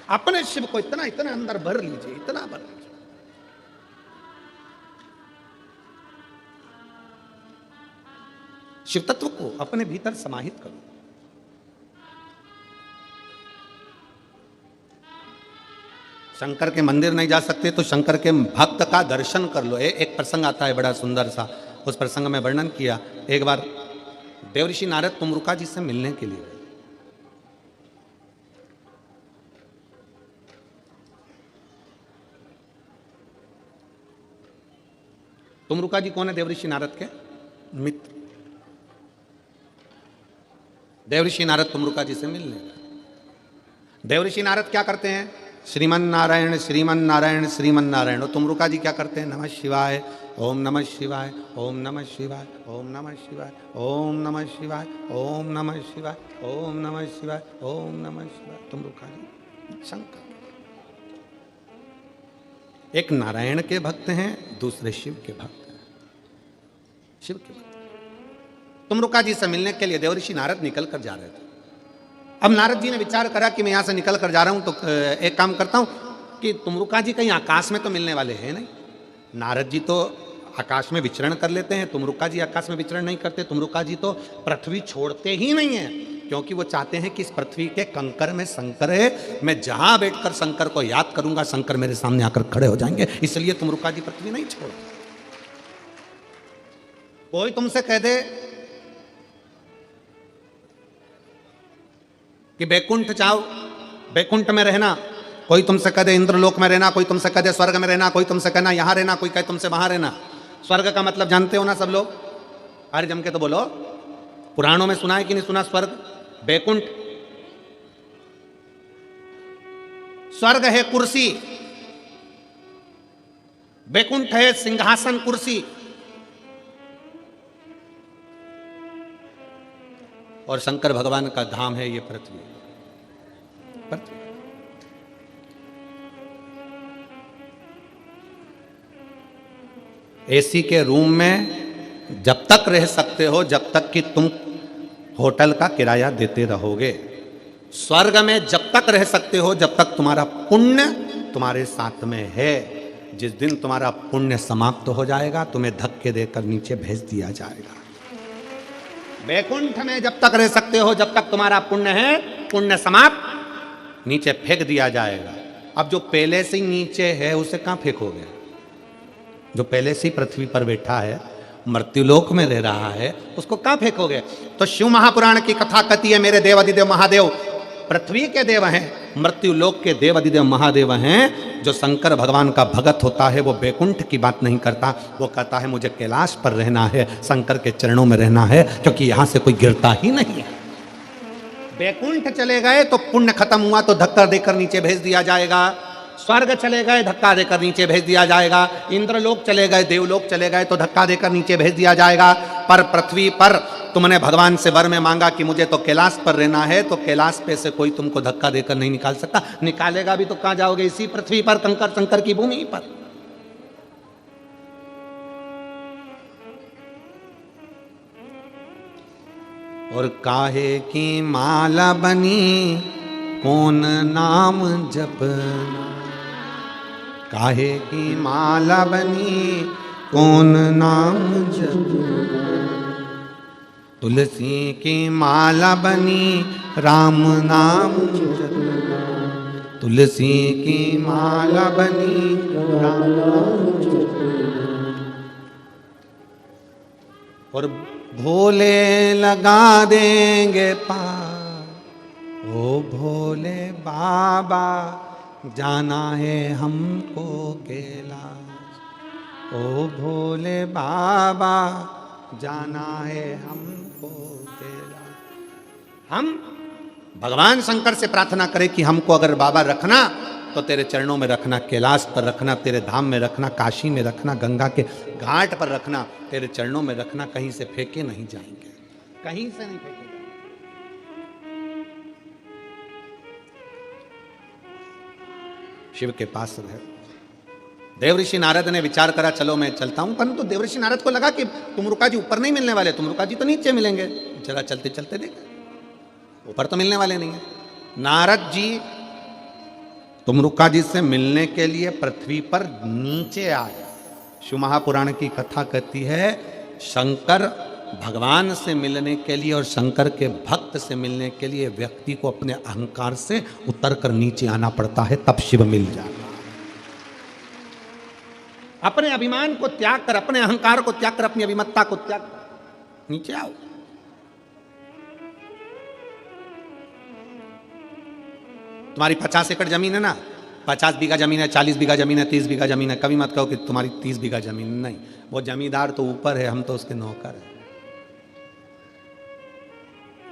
अपने शिव को इतना इतना अंदर भर लीजिए, इतना भर लीजिए। शिव तत्व को अपने भीतर समाहित करो। शंकर के मंदिर नहीं जा सकते तो शंकर के भक्त का दर्शन कर लो। एक प्रसंग आता है बड़ा सुंदर सा, उस प्रसंग में वर्णन किया। एक बार देवऋषि नारद तुमरुका जी से मिलने के लिए, तुमरुका जी कौन है? देवऋषि नारद के मित्र। देवऋषि नारद तुमरुका जी से मिलने गए। देवऋषि नारद क्या करते हैं? श्रीमन नारायण श्रीमन नारायण श्रीमन नारायण। और तुमरुका जी क्या करते हैं? नमः शिवाय, ओम नमः शिवाय, ओम नमः शिवाय, ओम नमः शिवाय, ओम नमः शिवाय, ओम नमः शिवाय, ओम नमः शिवाय, ओम नमः शिवाय। तुमरुका जी शंकर, एक नारायण के भक्त हैं, दूसरे शिव के भक्त हैं। शिव के भक्त तुमरुका जी से मिलने के लिए देवऋषि नारद निकल कर जा रहे थे। अब नारद जी ने विचार करा कि मैं यहां से निकल कर जा रहा हूं, तो एक काम करता हूं कि तुमरुका जी कहीं आकाश में तो मिलने वाले हैं नहीं। नारद जी तो आकाश में विचरण कर लेते हैं, तुमरुका जी आकाश में विचरण नहीं करते। तुमरुका जी तो पृथ्वी छोड़ते ही नहीं है, क्योंकि वो चाहते हैं कि इस पृथ्वी के कंकर में शंकर है, मैं जहां बैठकर शंकर को याद करूंगा शंकर मेरे सामने आकर खड़े हो जाएंगे। इसलिए तुमरुका जी पृथ्वी नहीं छोड़ते। कोई तुमसे कह दे कि बैकुंठ जाओ, बैकुंठ में रहना, कोई तुमसे कह दे इंद्रलोक में रहना, कोई तुमसे कह दे स्वर्ग में रहना, कोई तुमसे कहना यहां रहना, कोई कहे तुमसे वहां रहना। स्वर्ग का मतलब जानते हो ना सब लोग? अरे जम के तो बोलो, पुराणों में सुना है कि नहीं सुना? स्वर्ग, बैकुंठ। स्वर्ग है कुर्सी, बैकुंठ है सिंहासन कुर्सी, और शंकर भगवान का धाम है ये पृथ्वी। पृथ्वी एसी के रूम में जब तक रह सकते हो जब तक कि तुम होटल का किराया देते रहोगे। स्वर्ग में जब तक रह सकते हो जब तक तुम्हारा पुण्य तुम्हारे साथ में है। जिस दिन तुम्हारा पुण्य समाप्त हो जाएगा तुम्हें धक्के देकर नीचे भेज दिया जाएगा। वैकुंठ में जब तक रह सकते हो जब तक तुम्हारा पुण्य है, पुण्य समाप्त, नीचे फेंक दिया जाएगा। अब जो पहले से ही नीचे है उसे कहां फेंकोगे? जो पहले से ही पृथ्वी पर बैठा है, मृत्युलोक में रह रहा है, उसको कहां फेंकोगे? तो शिव महापुराण की कथा कहती है मेरे देव अधिदेव महादेव पृथ्वी के देव हैं, मृत्युलोक के देव अधिदेव महादेव हैं। जो शंकर भगवान का भगत होता है वो बैकुंठ की बात नहीं करता, वो कहता है मुझे कैलाश पर रहना है, शंकर के चरणों में रहना है, क्योंकि यहां से कोई गिरता ही नहीं है। बैकुंठ चले गए तो पुण्य खत्म हुआ तो धक्का देकर नीचे भेज दिया जाएगा। स्वर्ग चले गए धक्का देकर नीचे भेज दिया जाएगा। इंद्रलोक चले गए, देवलोक चले गए तो धक्का देकर नीचे भेज दिया जाएगा। पर पृथ्वी पर तुमने भगवान से वर में मांगा कि मुझे तो कैलाश पर रहना है, तो कैलाश पे से कोई तुमको धक्का देकर नहीं निकाल सकता। निकालेगा भी तो कहां जाओगे? इसी पृथ्वी पर, कंकर शंकर की भूमि पर। और काहे की माला बनी कौन नाम जपना, काहे की माला बनी कौन नाम जपना, तुलसी की माला बनी राम नाम जपना, तुलसी की माला बनी राम नाम जपना। और भोले लगा देंगे पार, ओ भोले बाबा जाना है हमको कैलाश, ओ भोले बाबा जाना है हमको कैलाश। हम भगवान शंकर से प्रार्थना करें कि हमको अगर बाबा रखना तो तेरे चरणों में रखना, कैलाश पर रखना, तेरे धाम में रखना, काशी में रखना, गंगा के घाट पर रखना, तेरे चरणों में रखना, कहीं से फेंके नहीं जाएंगे, कहीं से नहीं फेंके। शिव के पास रहे। देवऋषि नारद ने विचार करा चलो मैं चलता हूं, परंतु देवऋषि नारद को लगा कि तुमरुका जी ऊपर नहीं मिलने वाले, तुमरुका जी तो नीचे मिलेंगे। जरा चलते चलते देखे ऊपर तो मिलने वाले नहीं है। नारद जी तुमरुका जी से मिलने के लिए पृथ्वी पर नीचे आए। शिव महापुराण की कथा कहती है शंकर भगवान से मिलने के लिए और शंकर के भक्त से मिलने के लिए व्यक्ति को अपने अहंकार से उतर कर नीचे आना पड़ता है, तब शिव मिल जाता। अपने अभिमान को त्याग कर, अपने अहंकार को त्याग कर, अपनी अभिमत्ता को त्याग कर नीचे आओ। तुम्हारी 50 एकड़ जमीन है ना, 50 बीघा जमीन है, 40 बीघा जमीन है, 30 बीघा जमीन है, कभी मत कहो कि तुम्हारी 30 बीघा जमीन नहीं। वो जमींदार तो ऊपर है, हम तो उसके नौकर हैं।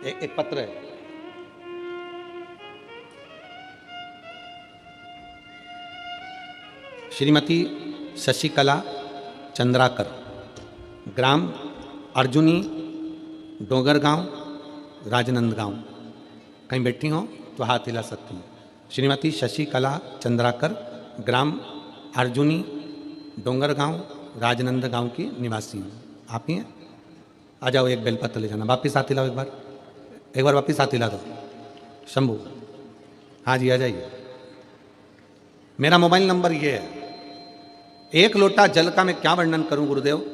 एक पत्र है, श्रीमती शशिकला चंद्राकर, ग्राम अर्जुनी, डोंगरगांव, राजनंदगांव। कहीं बैठी हो तो हाथ हिला सकती हैं। श्रीमती शशिकला चंद्राकर, ग्राम अर्जुनी, डोंगरगांव, राजनंदगांव की निवासी हैं। आप ही हैं? आ जाओ, एक बेलपत्र ले जाना। वापिस हाथ हिलाओ, एक बार वापिस हाथ हिला दो। शंभू, हाँ जी, आ जाइए। मेरा मोबाइल नंबर ये है। एक लोटा जल का मैं क्या वर्णन करूं गुरुदेव?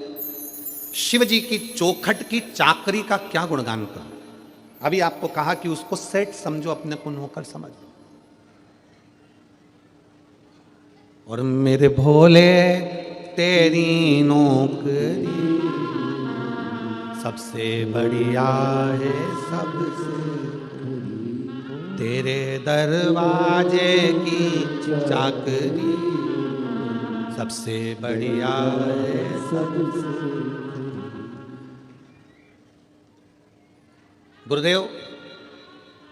शिव जी की चौखट की चाकरी का क्या गुणगान करूं? अभी आपको कहा कि उसको सेठ समझो, अपने को नौकर समझो। और मेरे भोले तेरी नौकरी सबसे बढ़िया है, सबसे तेरे दरवाजे की चाकरी सबसे बढ़िया है, सबसे। गुरुदेव,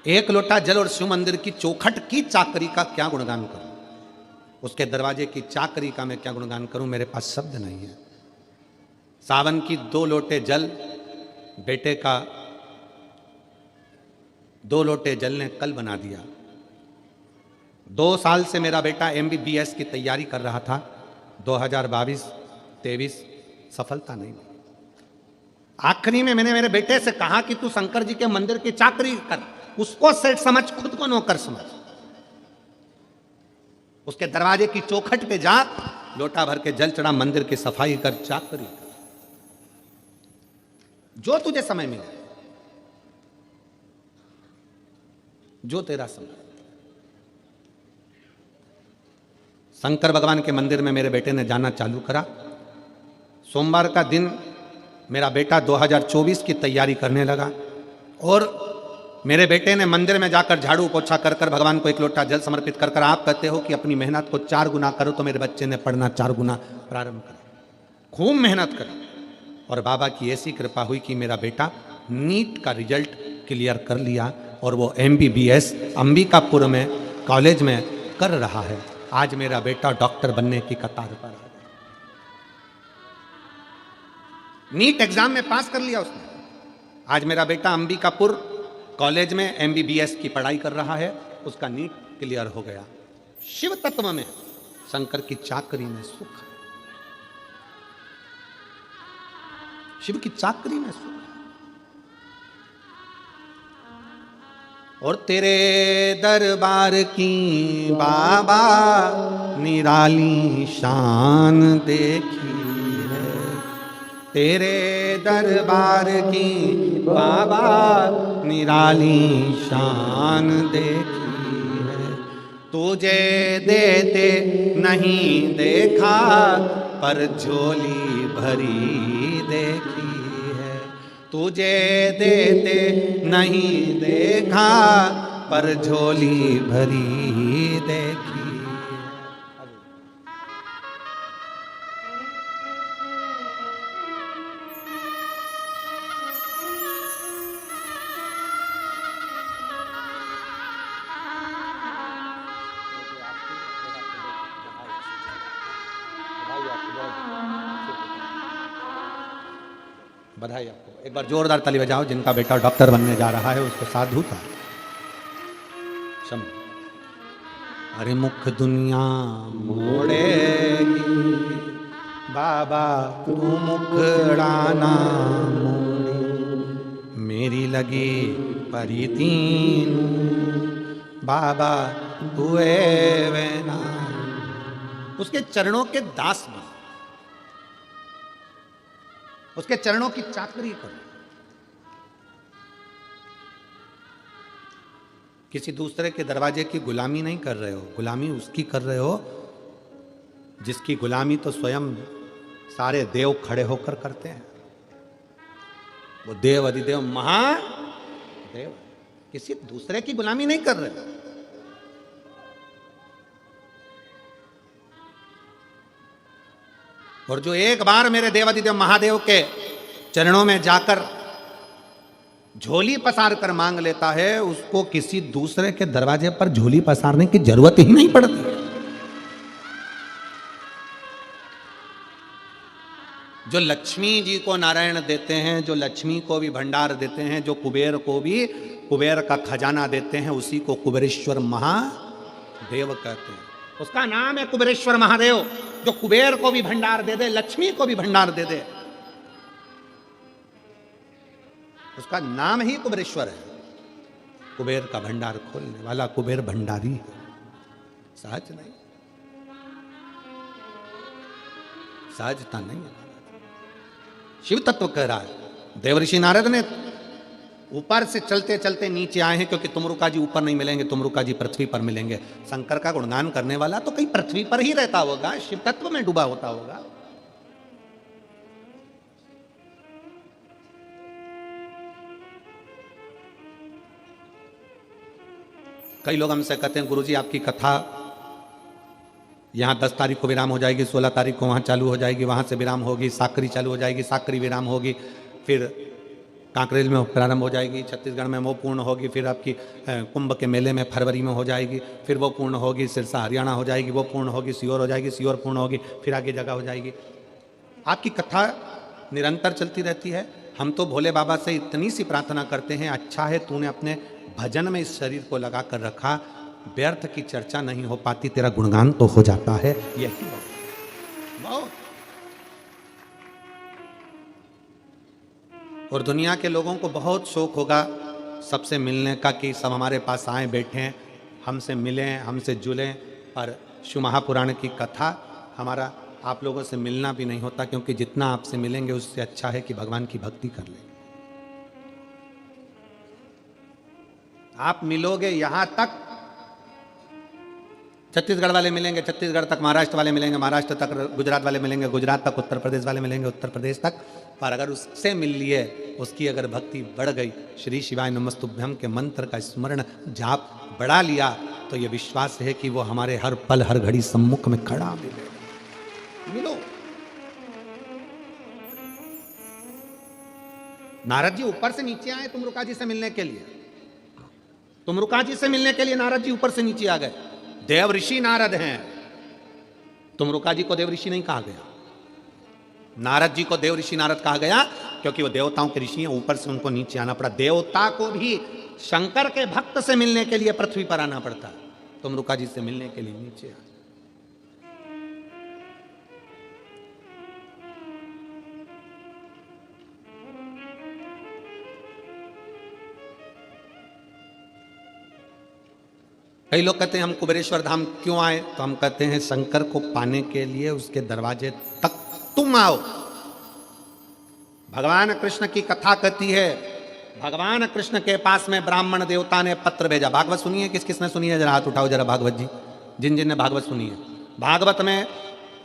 एक लोटा जल और शिव मंदिर की चौखट की चाकरी का क्या गुणगान करूं? उसके दरवाजे की चाकरी का मैं क्या गुणगान करूं? मेरे पास शब्द नहीं है। सावन की 2 लोटे जल बेटे का 2 लोटे जल ने कल बना दिया। 2 साल से मेरा बेटा MBBS की तैयारी कर रहा था। 2022-23 सफलता नहीं मिली। आखिरी में मैंने मेरे बेटे से कहा कि तू शंकर जी के मंदिर की चाकरी कर, उसको सेठ समझ, खुद को नौकर समझ। उसके दरवाजे की चौखट पे जा, लोटा भर के जल चढ़ा, मंदिर की सफाई कर, चाकरी कर, जो तुझे समय मिले, जो तेरा समय। शंकर भगवान के मंदिर में मेरे बेटे ने जाना चालू करा। सोमवार का दिन मेरा बेटा 2024 की तैयारी करने लगा और मेरे बेटे ने मंदिर में जाकर झाड़ू पोछा कर कर भगवान को 1 लोटा जल समर्पित कर कर, आप कहते हो कि अपनी मेहनत को 4 गुना करो, तो मेरे बच्चे ने पढ़ना 4 गुना प्रारंभ करा। खूब मेहनत करी और बाबा की ऐसी कृपा हुई कि मेरा बेटा नीट का रिजल्ट क्लियर कर लिया और वो MBBS अंबिकापुर में कॉलेज में कर रहा है। आज मेरा बेटा डॉक्टर बनने की कतार पर आ गया। नीट एग्जाम में पास कर लिया उसने। आज मेरा बेटा अंबिकापुर कॉलेज में MBBS की पढ़ाई कर रहा है, उसका नीट क्लियर हो गया। शिव तत्व में, शंकर की चाकरी में सुख है, शिव की चाकरी में सुख है। और तेरे दरबार की बाबा निराली शान देखी है, तेरे दरबार की बाबा निराली शान देखी है। तुझे देते नहीं देखा पर झोली भरी देखी है, तुझे देते नहीं देखा पर झोली भरी देखी। बधाई आपको। एक बार जोरदार ताली बजाओ जिनका बेटा डॉक्टर बनने जा रहा है, उसको साधु था। अरे मुख दुनिया मोड़ेगी बाबा तू मुखड़ाना मोड़े, मेरी लगी परी तीन बाबा हुए वेना। उसके चरणों के दास बन, उसके चरणों की चाकरी करो। किसी दूसरे के दरवाजे की गुलामी नहीं कर रहे हो, गुलामी उसकी कर रहे हो जिसकी गुलामी तो स्वयं सारे देव खड़े होकर करते हैं। वो देव अधिदेव महादेव, किसी दूसरे की गुलामी नहीं कर रहे। और जो एक बार मेरे देव अधिदेव महादेव के चरणों में जाकर झोली पसार कर मांग लेता है, उसको किसी दूसरे के दरवाजे पर झोली पसारने की जरूरत ही नहीं पड़ती। जो लक्ष्मी जी को नारायण देते हैं, जो लक्ष्मी को भी भंडार देते हैं, जो कुबेर को भी कुबेर का खजाना देते हैं, उसी को कुबेरेश्वर महादेव कहते हैं। उसका नाम है कुबेरेश्वर महादेव, जो कुबेर को भी भंडार दे दे, लक्ष्मी को भी भंडार दे दे। उसका नाम ही कुबेरेश्वर है। कुबेर का भंडार खोलने वाला कुबेर भंडारी है, सहज नहीं, सहजता नहीं है। शिव तत्व कह रहा है। देवऋषि नारद ने ऊपर से चलते चलते नीचे आए हैं, क्योंकि तुमरुका जी ऊपर नहीं मिलेंगे, तुमरुका जी पृथ्वी पर मिलेंगे। शंकर का गुणगान करने वाला तो कहीं पृथ्वी पर ही रहता होगा, शिव तत्व में डूबा होता होगा। कई लोग हमसे कहते हैं गुरुजी आपकी कथा यहाँ 10 तारीख को विराम हो जाएगी, 16 तारीख को वहाँ चालू हो जाएगी, वहाँ से विराम होगी, साकरी चालू हो जाएगी, साकरी विराम होगी, फिर कांकरेज में प्रारंभ हो जाएगी, छत्तीसगढ़ में वो पूर्ण होगी, फिर आपकी कुंभ के मेले में फरवरी में हो जाएगी, फिर वो पूर्ण होगी, सिरसा हरियाणा हो जाएगी, वो पूर्ण होगी, सीहोर हो जाएगी, सीहोर पूर्ण होगी, फिर आगे जगह हो जाएगी। आपकी कथा निरंतर चलती रहती है। हम तो भोले बाबा से इतनी सी प्रार्थना करते हैं, अच्छा है तूने अपने भजन में इस शरीर को लगा कर रखा, व्यर्थ की चर्चा नहीं हो पाती, तेरा गुणगान तो हो जाता है। यही बहुत। और दुनिया के लोगों को बहुत शौक होगा सबसे मिलने का, कि सब हमारे पास आए बैठें, हमसे मिलें, हमसे जुलें, पर शिव महापुराण की कथा हमारा आप लोगों से मिलना भी नहीं होता, क्योंकि जितना आपसे मिलेंगे उससे अच्छा है कि भगवान की भक्ति कर लें। आप मिलोगे यहां तक, छत्तीसगढ़ वाले मिलेंगे छत्तीसगढ़ तक, महाराष्ट्र वाले मिलेंगे महाराष्ट्र तक, गुजरात वाले मिलेंगे गुजरात तक, उत्तर प्रदेश वाले मिलेंगे उत्तर प्रदेश तक। पर अगर उससे मिल लिए, उसकी अगर भक्ति बढ़ गई, श्री शिवाय नमस्तुभ्यम के मंत्र का स्मरण जाप बढ़ा लिया, तो यह विश्वास है कि वो हमारे हर पल हर घड़ी सम्मुख में खड़ा मिले। मिलो। नारद जी ऊपर से नीचे आए तुमरुका जी से मिलने के लिए, तुमरुका जी से मिलने के लिए नारद जी ऊपर से नीचे आ गए। देव ऋषि नारद हैं, तुमरुका जी को देव ऋषि नहीं कहा गया, नारद जी को देव ऋषि नारद कहा गया, क्योंकि वो देवताओं के ऋषि हैं, ऊपर से उनको नीचे आना पड़ा। देवता को भी शंकर के भक्त से मिलने के लिए पृथ्वी पर आना पड़ता, तुमरुका जी से मिलने के लिए नीचे आ। कई लोग कहते हैं हम कुबेरेश्वर धाम क्यों आए, तो हम कहते हैं शंकर को पाने के लिए उसके दरवाजे तक तुम आओ। भगवान कृष्ण की कथा कहती है, भगवान कृष्ण के पास में ब्राह्मण देवता ने पत्र भेजा। भागवत सुनिए, किस किसने सुनी है, जरा हाथ उठाओ जरा भागवत जी, जिन जिन ने भागवत सुनी है। भागवत में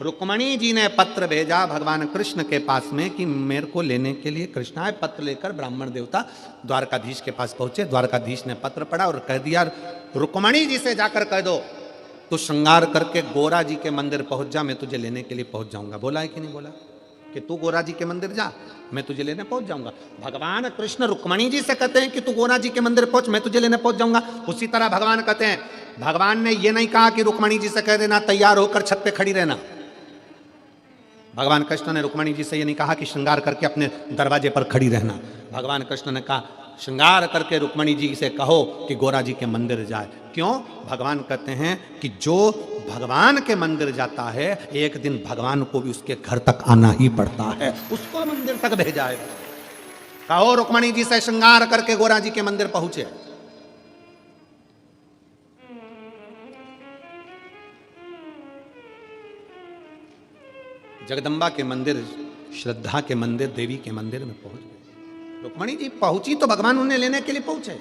रुक्मणी जी ने पत्र भेजा भगवान कृष्ण के पास में कि मेरे को लेने के लिए कृष्ण आए। पत्र लेकर ब्राह्मण देवता द्वारकाधीश के पास पहुंचे। द्वारकाधीश ने पत्र पढ़ा और कह दिया, रुक्मणी जी से जाकर कह दो तू श्रृंगार करके गोरा जी के मंदिर पहुंच जा, मैं तुझे लेने के लिए पहुंच जाऊंगा। बोला है कि नहीं बोला कि तू गोरा जी के मंदिर जा, मैं तुझे लेने पहुंच जाऊंगा। भगवान कृष्ण रुक्मणी जी से कहते हैं कि तू गोरा जी के मंदिर पहुंच, मैं तुझे लेने पहुंच जाऊंगा। उसी तरह भगवान कहते हैं, भगवान ने यह नहीं कहा कि रुक्मणी जी से कह देना तैयार होकर छत पे खड़ी रहना। भगवान कृष्ण ने रुक्मणी जी से ये नहीं कहा कि श्रृंगार करके अपने दरवाजे पर खड़ी रहना। भगवान कृष्ण ने कहा श्रृंगार करके रुक्मणी जी से कहो कि गोरा जी के मंदिर जाए। क्यों? भगवान कहते हैं कि जो भगवान के मंदिर जाता है, एक दिन भगवान को भी उसके घर तक आना ही पड़ता है, उसको मंदिर तक भेजा है। कहो रुक्मणी जी से श्रृंगार करके गोरा जी के मंदिर पहुंचे। जगदम्बा के मंदिर श्रद्धा के मंदिर, देवी के मंदिर में पहुंच गए। रुक्मणी जी पहुंची तो भगवान उन्हें लेने के लिए पहुंचे।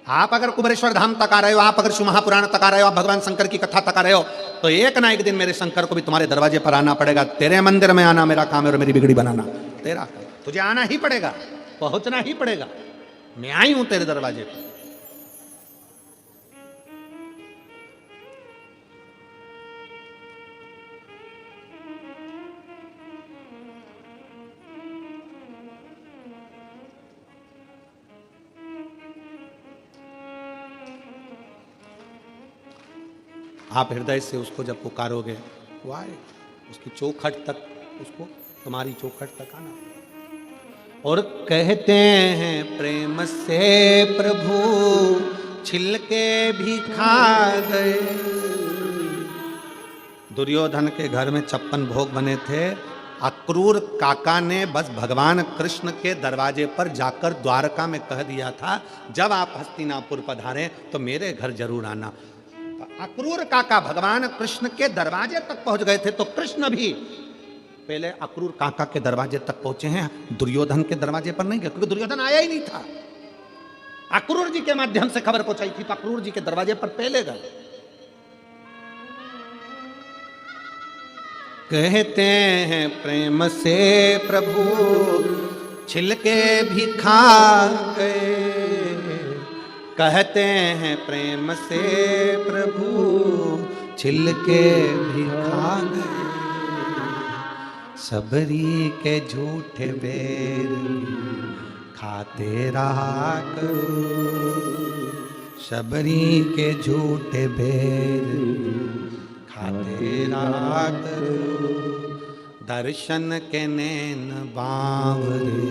आप अगर कुबेरेश्वर धाम तक आ रहे हो, आप अगर शिव महापुराण तक आ रहे हो, आप भगवान शंकर की कथा तक आ रहे हो, तो एक ना एक दिन मेरे शंकर को भी तुम्हारे दरवाजे पर आना पड़ेगा। तेरे मंदिर में आना मेरा काम है और मेरी बिगड़ी बनाना तेरा काम। तुझे आना ही पड़ेगा, पहुंचना ही पड़ेगा। मैं आई हूं तेरे दरवाजे पर। आप हृदय से उसको जब पुकारोगे वो आए, उसकी चौखट तक, उसको तुम्हारी चौखट तक आना। और कहते हैं प्रेम से प्रभु छिलके भी खा गए। दुर्योधन के घर में 56 भोग बने थे। अक्रूर काका ने बस भगवान कृष्ण के दरवाजे पर जाकर द्वारका में कह दिया था, जब आप हस्तिनापुर पधारें तो मेरे घर जरूर आना। अक्रूर काका भगवान कृष्ण के दरवाजे तक पहुंच गए थे, तो कृष्ण भी पहले अक्रूर काका के दरवाजे तक पहुंचे हैं, दुर्योधन के दरवाजे पर नहीं गए, क्योंकि दुर्योधन आया ही नहीं था। अक्रूर जी के माध्यम से खबर पहुंचाई थी, तो अक्रूर जी के दरवाजे पर पहले गए। कहते हैं प्रेम से प्रभु छिलके भी खा गए। कहते हैं प्रेम से प्रभु छिलके भी खा गए। सबरी के झूठे बेर खाते रहा करो। सबरी के झूठे बेर खाते रहा करो। दर्शन के नैन बावरे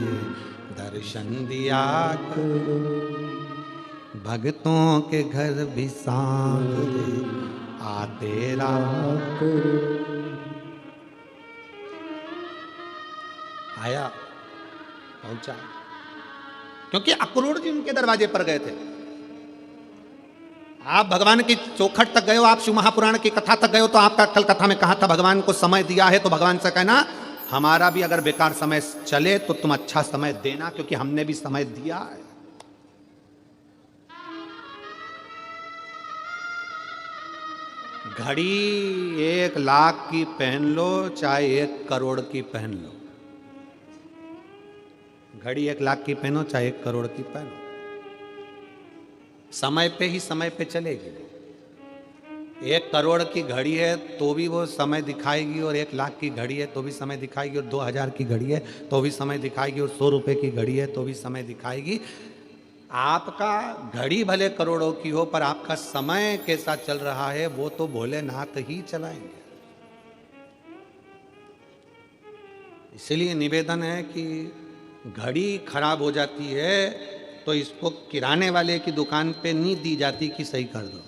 दर्शन दिया करो। भक्तों के घर भी सांवरे आते रहा करो। आया, पहुंचा, क्योंकि अक्रूर जी उनके दरवाजे पर गए थे। आप भगवान की चौखट तक गए हो, आप शिव महापुराण की कथा तक गए हो, तो आपका कल कथा में कहा था भगवान को समय दिया है, तो भगवान से कहना हमारा भी अगर बेकार समय चले तो तुम अच्छा समय देना, क्योंकि हमने भी समय दिया है। घड़ी 1 लाख की पहन लो चाहे 1 करोड़ की पहन लो, घड़ी 1 लाख की पहनो चाहे 1 करोड़ की पहनो, समय पे ही समय पे चलेगी। 1 करोड़ की घड़ी है तो भी वो समय दिखाएगी, और 1 लाख की घड़ी है तो भी समय दिखाएगी, और 2000 की घड़ी है तो भी समय दिखाएगी, और 100 रुपए की घड़ी है तो भी समय दिखाएगी। आपका घड़ी भले करोड़ों की हो, पर आपका समय कैसा चल रहा है वो तो भोलेनाथ ही चलाएंगे। इसलिए निवेदन है कि घड़ी खराब हो जाती है तो इसको किराने वाले की दुकान पे नहीं दी जाती कि सही कर दो।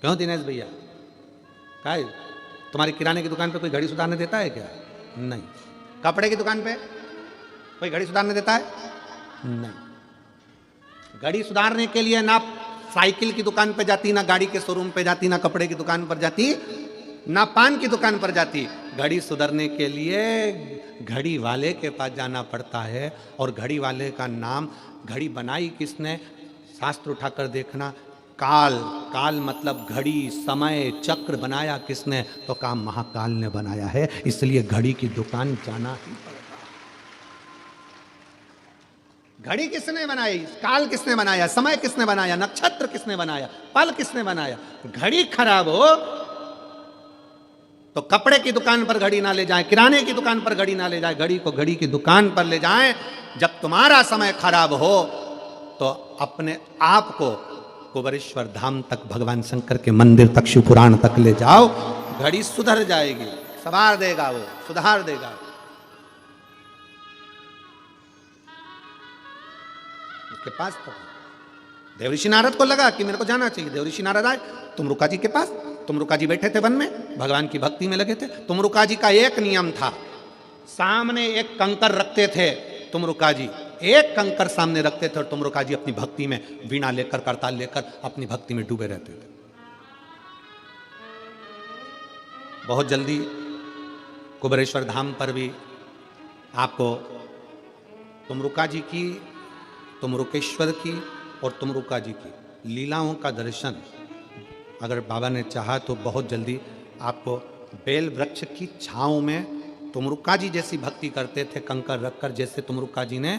क्यों दिनेश भैया, क्या है? तुम्हारी किराने की दुकान पे कोई घड़ी सुधारने देता है क्या? नहीं। कपड़े की दुकान पे कोई घड़ी सुधारने देता है? नहीं। घड़ी सुधारने के लिए ना साइकिल की दुकान पे जाती, ना गाड़ी के शोरूम पे जाती, ना कपड़े की दुकान पर जाती, ना पान की दुकान पर जाती। घड़ी सुधरने के लिए घड़ी वाले के पास जाना पड़ता है, और घड़ी वाले का नाम, घड़ी बनाई किसने, शास्त्र उठाकर देखना। काल, काल मतलब घड़ी, समय, चक्र बनाया किसने, तो काम महाकाल ने बनाया है। इसलिए घड़ी की दुकान जाना ही पड़ता है। घड़ी किसने बनाई, काल किसने बनाया, समय किसने बनाया, नक्षत्र किसने बनाया, पल किसने बनाया। घड़ी खराब हो तो कपड़े की दुकान पर घड़ी ना ले जाएं, किराने की दुकान पर घड़ी ना ले जाएं, घड़ी को घड़ी की दुकान पर ले जाएं। जब तुम्हारा समय खराब हो तो अपने आप को कुबेरेश्वर धाम तक, भगवान शंकर के मंदिर तक, शिव पुराण तक ले जाओ। घड़ी सुधर जाएगी, संवार देगा, वो सुधार देगा। उसके पास तो देवऋषि नारद को लगा कि मेरे को जाना चाहिए। देवऋषि नारद आए, तुम रुका जी के पास। तुम रुका जी बैठे थे वन में, भगवान की भक्ति में लगे थे। तुम रुका जी का एक नियम था, सामने एक कंकर रखते थे। तुम रुका जी एक कंकर सामने रखते थे, और तुम रुका जी अपनी भक्ति में वीणा लेकर, करताल लेकर अपनी भक्ति में डूबे रहते थे। बहुत जल्दी कुबेरेश्वर धाम पर भी आपको तुमरुका जी की, तुमरुकेश्वर की और तुमरुका जी की लीलाओं का दर्शन अगर बाबा ने चाहा तो बहुत जल्दी आपको बेल वृक्ष की छांव में तुमरुका जी जैसी भक्ति करते थे, कंकर रखकर, जैसे तुमरुका जी ने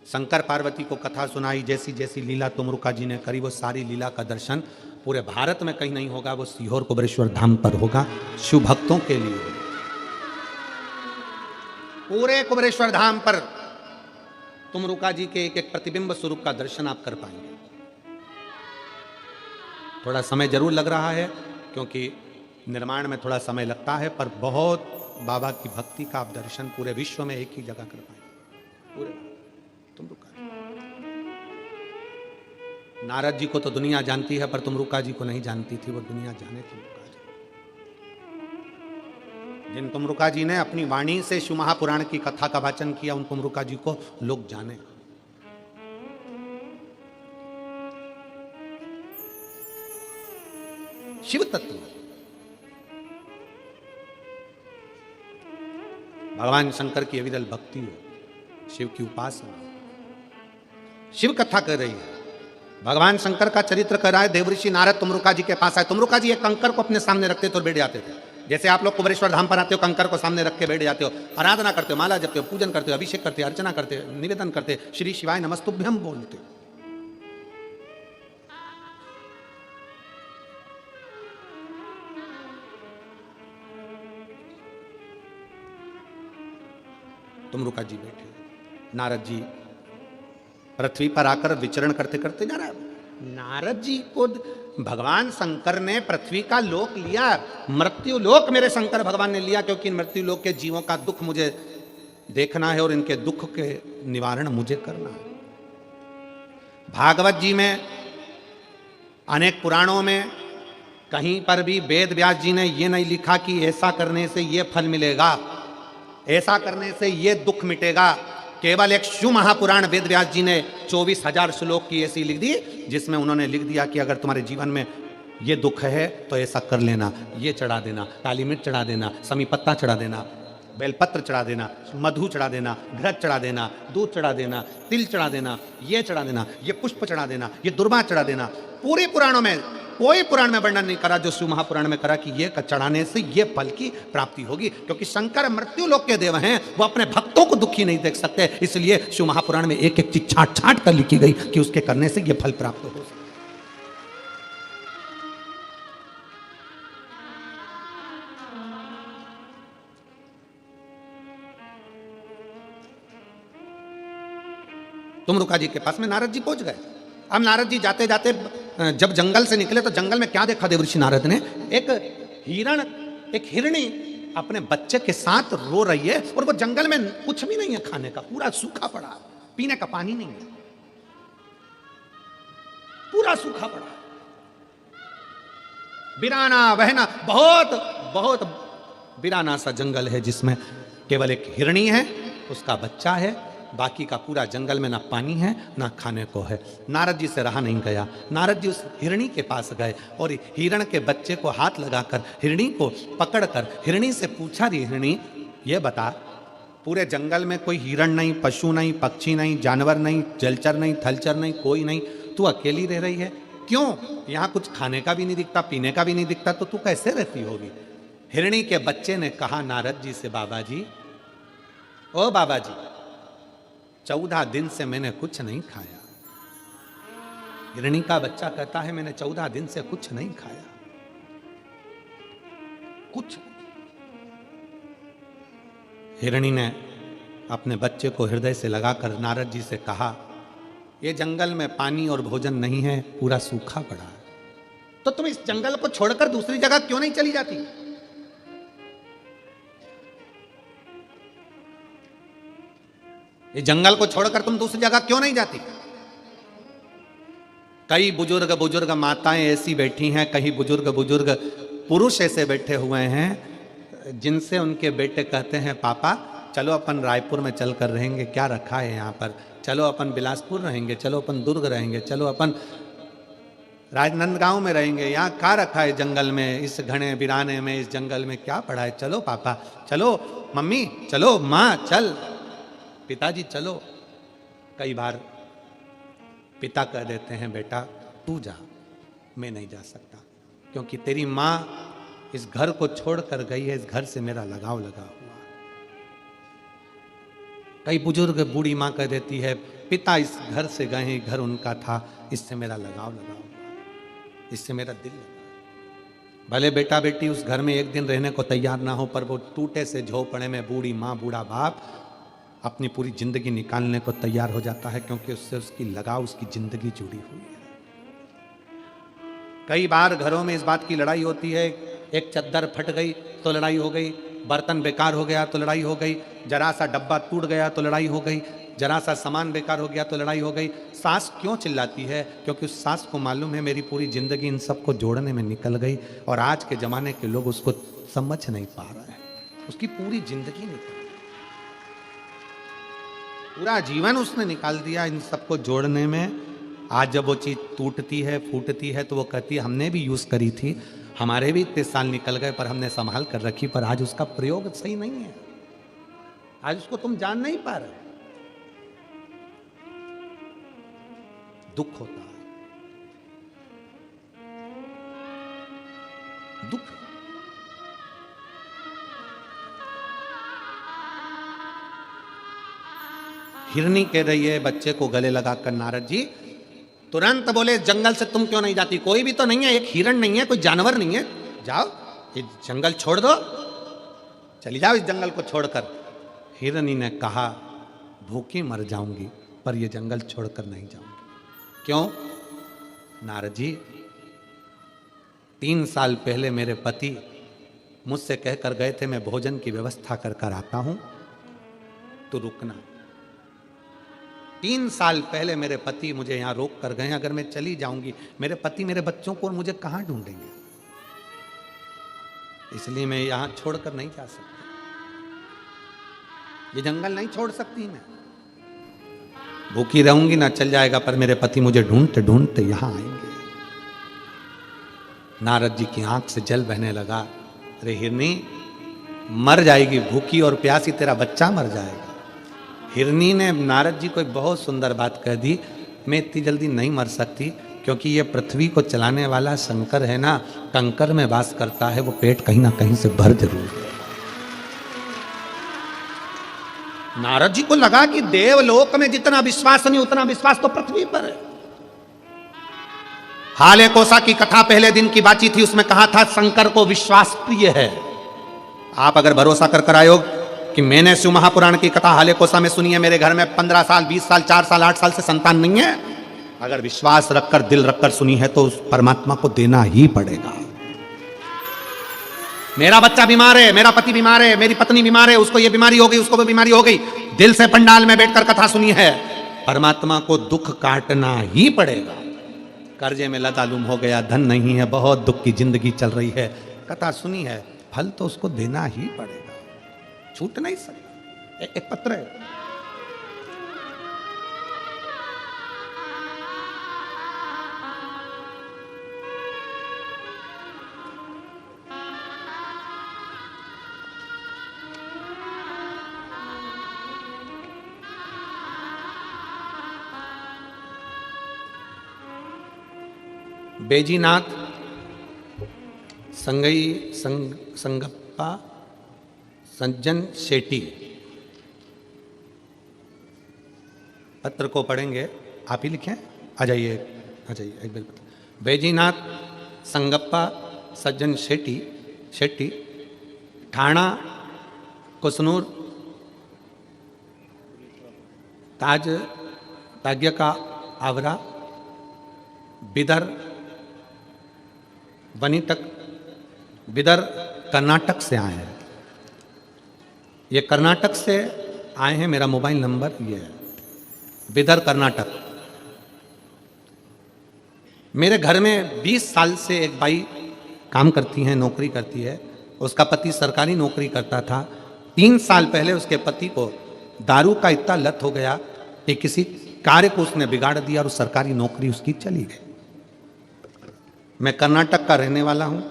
शंकर पार्वती को कथा सुनाई, जैसी जैसी लीला तुमरुका जी ने करी, वो सारी लीला का दर्शन पूरे भारत में कहीं नहीं होगा, वो सीहोर कुबेरेश्वर धाम पर होगा, शिव भक्तों के लिए। पूरे कुबेरेश्वर धाम पर तुमरुका जी के एक एक प्रतिबिंब स्वरूप का दर्शन आप कर पाएंगे। थोड़ा समय जरूर लग रहा है क्योंकि निर्माण में थोड़ा समय लगता है, पर बहुत बाबा की भक्ति का आप दर्शन पूरे विश्व में एक ही जगह कर पाएंगे। पूरे तुमरुका जी, नारद जी को तो दुनिया जानती है, पर तुमरुका जी को नहीं जानती थी, वो दुनिया जाने तुमरुका जी। जिन तुमरुका जी ने अपनी वाणी से शिव महापुराण की कथा का वाचन किया, उन तुमरुका जी को लोग जाने। शिव तत्व, भगवान शंकर की अविरल भक्ति हो, शिव की उपासना, शिव कथा कर रही है, भगवान शंकर का चरित्र कर रहा है। देवऋषि नारद तुमरुका जी के पास आए। तुमरुका जी एक कंकर को अपने सामने रखते थे और बैठ जाते थे। जैसे आप लोग कुबेरेश्वर धाम पर आते हो, कंकर को सामने रख के बैठ जाते हो, आराधना करते हो, माला जपते हो, पूजन करते हो, अभिषेक करते हो, अर्चना करते हो, निवेदन करते, श्री शिवाय नमस्तुभ्यम बोलते हो। तुमरुका जी बैठे, नारद जी पृथ्वी पर आकर विचरण करते करते जा रहा है। नारद जी को भगवान शंकर ने पृथ्वी का लोक लिया, मृत्यु लोक मेरे शंकर भगवान ने लिया, क्योंकि मृत्यु लोक के जीवों का दुख मुझे देखना है और इनके दुख के निवारण मुझे करना है। भागवत जी में, अनेक पुराणों में कहीं पर भी वेद व्यास जी ने ये नहीं लिखा कि ऐसा करने से ये फल मिलेगा, ऐसा करने से ये दुख मिटेगा। केवल एक शिव महापुराण वेद व्यास जी ने 24,000 श्लोक की ऐसी लिख दी, जिसमें उन्होंने लिख दिया कि अगर तुम्हारे जीवन में ये दुख है तो ऐसा कर लेना, ये चढ़ा देना, काली मिर्च चढ़ा देना, समी पत्ता चढ़ा देना, बेलपत्र चढ़ा देना, मधु चढ़ा देना, घृत चढ़ा देना, दूध चढ़ा देना, तिल चढ़ा देना, ये चढ़ा देना, ये पुष्प चढ़ा देना, ये दुर्वा चढ़ा देना। पूरे पुराणों में कोई पुराण में वर्णन नहीं करा जो शिव महापुराण में करा कि ये चढ़ाने से ये फल की प्राप्ति होगी, क्योंकि शंकर मृत्यु लोक के देव हैं, वो अपने भक्तों को दुखी नहीं देख सकते। इसलिए शिव महापुराण में एक एक चीज छाट छाट कर लिखी गई कि उसके करने से ये फल प्राप्त हो सकता। तुमरुका जी के पास में नारद जी पहुंच गए। अब नारद जी जाते जाते जब जंगल से निकले तो जंगल में क्या देखा देवऋषि नारद ने? एक हिरण, एक हिरणी अपने बच्चे के साथ रो रही है, और वो जंगल में कुछ भी नहीं है खाने का, पूरा सूखा पड़ा, पीने का पानी नहीं है, पूरा सूखा पड़ा, बिराना बहना, बहुत बहुत बिराना सा जंगल है, जिसमें केवल एक हिरणी है, उसका बच्चा है, बाकी का पूरा जंगल में ना पानी है ना खाने को है। नारद जी से रहा नहीं गया। नारद जी उस हिरणी के पास गए और हिरण के बच्चे को हाथ लगाकर हिरणी को पकड़कर हिरणी से पूछा, री हिरणी ये बता, पूरे जंगल में कोई हिरण नहीं, पशु नहीं, पक्षी नहीं, जानवर नहीं, जलचर नहीं, थलचर नहीं, कोई नहीं, तू अकेली रह रही है, क्यों? यहाँ कुछ खाने का भी नहीं दिखता, पीने का भी नहीं दिखता, तो तू कैसे रहती होगी? हिरणी के बच्चे ने कहा नारद जी से, बाबा जी, ओ बाबा जी, 14 दिन से मैंने कुछ नहीं खाया। हिरणी का बच्चा कहता है मैंने 14 दिन से कुछ नहीं खाया, कुछ। हिरणी ने अपने बच्चे को हृदय से लगाकर नारद जी से कहा, ये जंगल में पानी और भोजन नहीं है, पूरा सूखा पड़ा है, तो तुम इस जंगल को छोड़कर दूसरी जगह क्यों नहीं चली जाती? ये जंगल को छोड़कर तुम दूसरी जगह क्यों नहीं जाती? कई बुजुर्ग माताएं ऐसी बैठी हैं, कई बुजुर्ग पुरुष ऐसे बैठे हुए हैं जिनसे उनके बेटे कहते हैं, पापा चलो अपन रायपुर में चल कर रहेंगे, क्या रखा है यहाँ पर, चलो अपन बिलासपुर रहेंगे, चलो अपन दुर्ग रहेंगे, चलो अपन राजनांदगांव में रहेंगे, यहाँ क्या रखा है जंगल में, इस घने बिराने में, इस जंगल में क्या पड़ा है? चलो पापा चलो, मम्मी चलो, माँ चल, पिताजी चलो। कई बार पिता कह देते हैं बेटा तू जा, मैं नहीं जा सकता, क्योंकि तेरी माँ इस घर को छोड़कर गई है, इस घर से मेरा लगाव लगा हुआ। कई बुजुर्ग बूढ़ी माँ कह देती है पिता इस घर से गए हैं, घर उनका था, इससे मेरा लगाव लगा हुआ, इससे मेरा दिल लगा। भले बेटा बेटी उस घर में एक दिन रहने को तैयार ना हो, पर वो टूटे से झोपड़े में बूढ़ी माँ बूढ़ा बाप अपनी पूरी जिंदगी निकालने को तैयार हो जाता है, क्योंकि उससे उसकी लगाव, उसकी जिंदगी जुड़ी हुई है। कई बार घरों में इस बात की लड़ाई होती है, एक चद्दर फट गई तो लड़ाई हो गई, बर्तन बेकार हो गया तो लड़ाई हो गई, जरा सा डब्बा टूट गया तो लड़ाई हो गई, जरा सा सामान बेकार हो गया तो लड़ाई हो गई। सास क्यों चिल्लाती है? क्योंकि उस सास को मालूम है मेरी पूरी जिंदगी इन सबको जोड़ने में निकल गई, और आज के जमाने के लोग उसको समझ नहीं पा रहे हैं। उसकी पूरी जिंदगी निकल गई, पूरा जीवन उसने निकाल दिया इन सबको जोड़ने में। आज जब वो चीज़ टूटती है, फूटती है, तो वो कहती है हमने भी यूज़ करी थी, हमारे भी इतने साल निकल गए, पर हमने संभाल कर रखी, पर आज उसका प्रयोग सही नहीं है, आज उसको तुम जान नहीं पा रहे। दुख होता है, दुख। हिरनी कह रही है बच्चे को गले लगाकर, नारद जी तुरंत बोले जंगल से तुम क्यों नहीं जाती? कोई भी तो नहीं है, एक हिरण नहीं है, कोई जानवर नहीं है, जाओ ये जंगल छोड़ दो, चली जाओ इस जंगल को छोड़कर। हिरनी ने कहा भूखी मर जाऊंगी, पर ये जंगल छोड़कर नहीं जाऊंगी। क्यों? नारद जी 3 साल पहले मेरे पति मुझसे कहकर गए थे मैं भोजन की व्यवस्था कर कर आता हूं, तो रुकना। 3 साल पहले मेरे पति मुझे यहां रोक कर गए, अगर मैं चली जाऊंगी मेरे पति मेरे बच्चों को और मुझे कहां ढूंढेंगे, इसलिए मैं यहां छोड़कर नहीं जा सकती, ये जंगल नहीं छोड़ सकती मैं। भूखी रहूंगी ना चल जाएगा, पर मेरे पति मुझे ढूंढते ढूंढते यहां आएंगे। नारद जी की आंख से जल बहने लगा, अरे हिरनी मर जाएगी भूखी और प्यासी, तेरा बच्चा मर जाएगा। हिरनी ने नारद जी को एक बहुत सुंदर बात कह दी, मैं इतनी जल्दी नहीं मर सकती, क्योंकि ये पृथ्वी को चलाने वाला शंकर है ना, कंकर में वास करता है, वो पेट कहीं ना कहीं से भर जरूर है। नारद जी को लगा कि देवलोक में जितना विश्वास नहीं उतना विश्वास तो पृथ्वी पर है। हाले कोसा की कथा पहले दिन की बातचीत थी, उसमें कहा था शंकर को विश्वास प्रिय है। आप अगर भरोसा कर आयो कि मैंने शिव महापुराण की कथा हाले कोसा में सुनी है, मेरे घर में 15 साल 20 साल 4 साल 8 साल से संतान नहीं है, अगर विश्वास रखकर दिल रखकर सुनी है तो उस परमात्मा को देना ही पड़ेगा। मेरा बच्चा बीमार है, मेरा पति बीमार है, मेरी पत्नी बीमार है, उसको ये बीमारी हो गई, उसको वो बीमारी हो गई, दिल से पंडाल में बैठकर कथा सुनी है, परमात्मा को दुख काटना ही पड़ेगा। कर्जे में लदालूम हो गया, धन नहीं है, बहुत दुख की जिंदगी चल रही है, कथा सुनी है, फल तो उसको देना ही पड़ेगा, छूट नहीं सकता। एक पत्र है, बेजीनाथ संगप्पा सज्जन शेट्टी, पत्र को पढ़ेंगे, आप ही लिखें, आ जाइए एक बिल पत्र। बैजीनाथ संगप्पा सज्जन शेट्टी ठाणा कुसनूर ताग्य का आवरा बिदर बिदर कर्नाटक से आए हैं। ये कर्नाटक से आए हैं, मेरा मोबाइल नंबर ये है, बिदर कर्नाटक। मेरे घर में 20 साल से एक बाई काम करती हैं, नौकरी करती है, उसका पति सरकारी नौकरी करता था। 3 साल पहले उसके पति को दारू का इतना लत हो गया कि किसी कार्य को उसने बिगाड़ दिया और सरकारी नौकरी उसकी चली गई। मैं कर्नाटक का रहने वाला हूँ,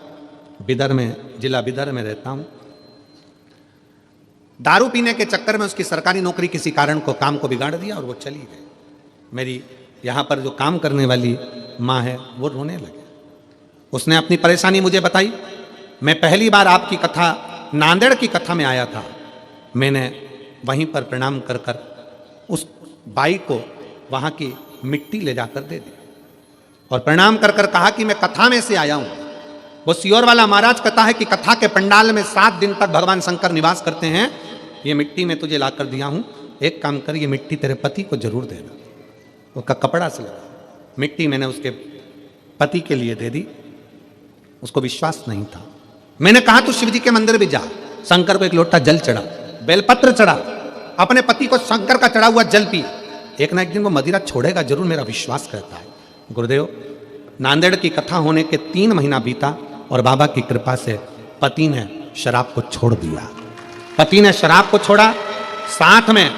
बिदर में, जिला बिदर में रहता हूँ। दारू पीने के चक्कर में उसकी सरकारी नौकरी किसी कारण को काम को बिगाड़ दिया और वो चली गई। मेरी यहाँ पर जो काम करने वाली माँ है वो रोने लगे। उसने अपनी परेशानी मुझे बताई। मैं पहली बार आपकी कथा, नांदेड़ की कथा में आया था। मैंने वहीं पर प्रणाम कर कर उस बाई को वहाँ की मिट्टी ले जाकर दे दी और प्रणाम कर कर कहा कि मैं कथा में से आया हूँ। वो सियोर वाला महाराज कहता है कि कथा के पंडाल में 7 दिन तक भगवान शंकर निवास करते हैं। ये मिट्टी मैं तुझे ला कर दिया हूँ, एक काम कर, ये मिट्टी तेरे पति को जरूर देना। उसका कपड़ा से लगा, मिट्टी मैंने उसके पति के लिए दे दी। उसको विश्वास नहीं था। मैंने कहा तू शिव जी के मंदिर भी जा, शंकर को एक लोटा जल चढ़ा, बेलपत्र चढ़ा, अपने पति को शंकर का चढ़ा हुआ जल पी। एक ना एक दिन वो मदिरा छोड़ेगा जरूर, मेरा विश्वास करता है। गुरुदेव, नांदेड़ की कथा होने के 3 महीना बीता और बाबा की कृपा से पति ने शराब को छोड़ दिया। पति ने शराब को छोड़ा, साथ में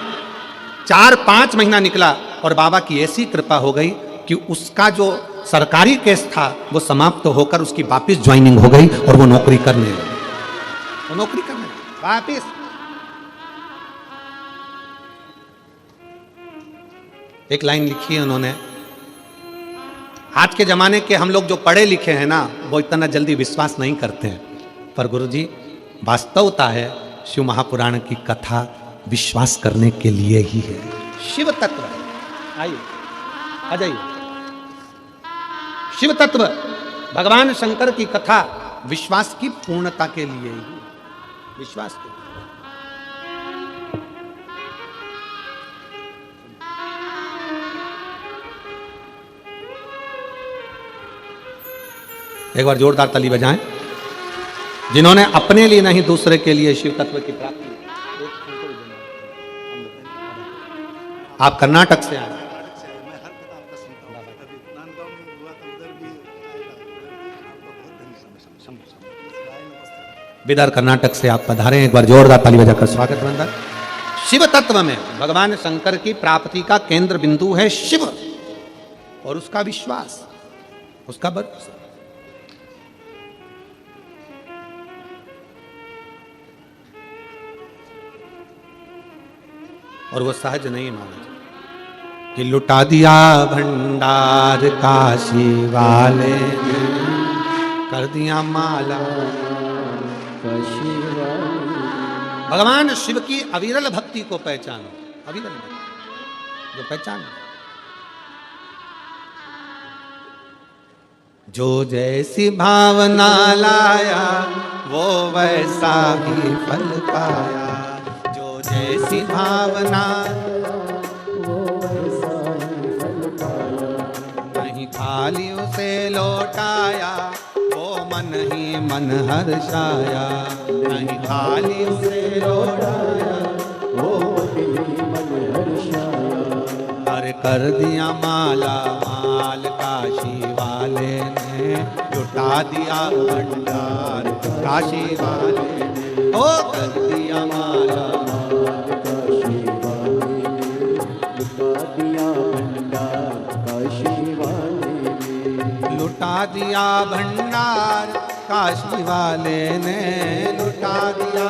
4-5 महीना निकला और बाबा की ऐसी कृपा हो गई कि उसका जो सरकारी केस था वो समाप्त होकर उसकी वापिस ज्वाइनिंग हो गई और वो नौकरी करने लगी। वो नौकरी करने वापिस। एक लाइन लिखी है उन्होंने, आज के जमाने के हम लोग जो पढ़े लिखे हैं ना, वो इतना जल्दी विश्वास नहीं करते हैं, पर गुरुजी वास्तवता है शिव महापुराण की कथा विश्वास करने के लिए ही है। शिव तत्व, आइए आ जाइए। शिव तत्व, भगवान शंकर की कथा विश्वास की पूर्णता के लिए ही, विश्वास के। एक बार जोरदार ताली बजाएं जिन्होंने अपने लिए नहीं दूसरे के लिए शिव तत्व की प्राप्ति। आप कर्नाटक से आए, बिदर कर्नाटक से आप पधारे। एक बार जोरदार ताली बजाकर स्वागत बंदा। शिव तत्व में भगवान शंकर की प्राप्ति का केंद्र बिंदु है शिव और उसका विश्वास, उसका भरोसा। और वो सहज नहीं माना कि लुटा दिया भंडार काशी वाले ने, कर दिया माला काशी वाले। भगवान शिव की अविरल भक्ति को पहचानो, अविरल भक्ति जो पहचानो। जो जैसी भावना लाया वो वैसा ही फल पाया। जैसी भावना वो वैसा ही फल पाया। नहीं खाली उसे लौटाया वो मन ही मन हर्षाया। नहीं खाली उसे लौटाया वो मन ही मन हर्षाया। हर कर दिया माला माल काशी वाले ने, लुटा दिया भंडार काशी वाले ने। ओ कर दिया माला लुटा दिया भंडार काशी वाले ने, लुटा दिया,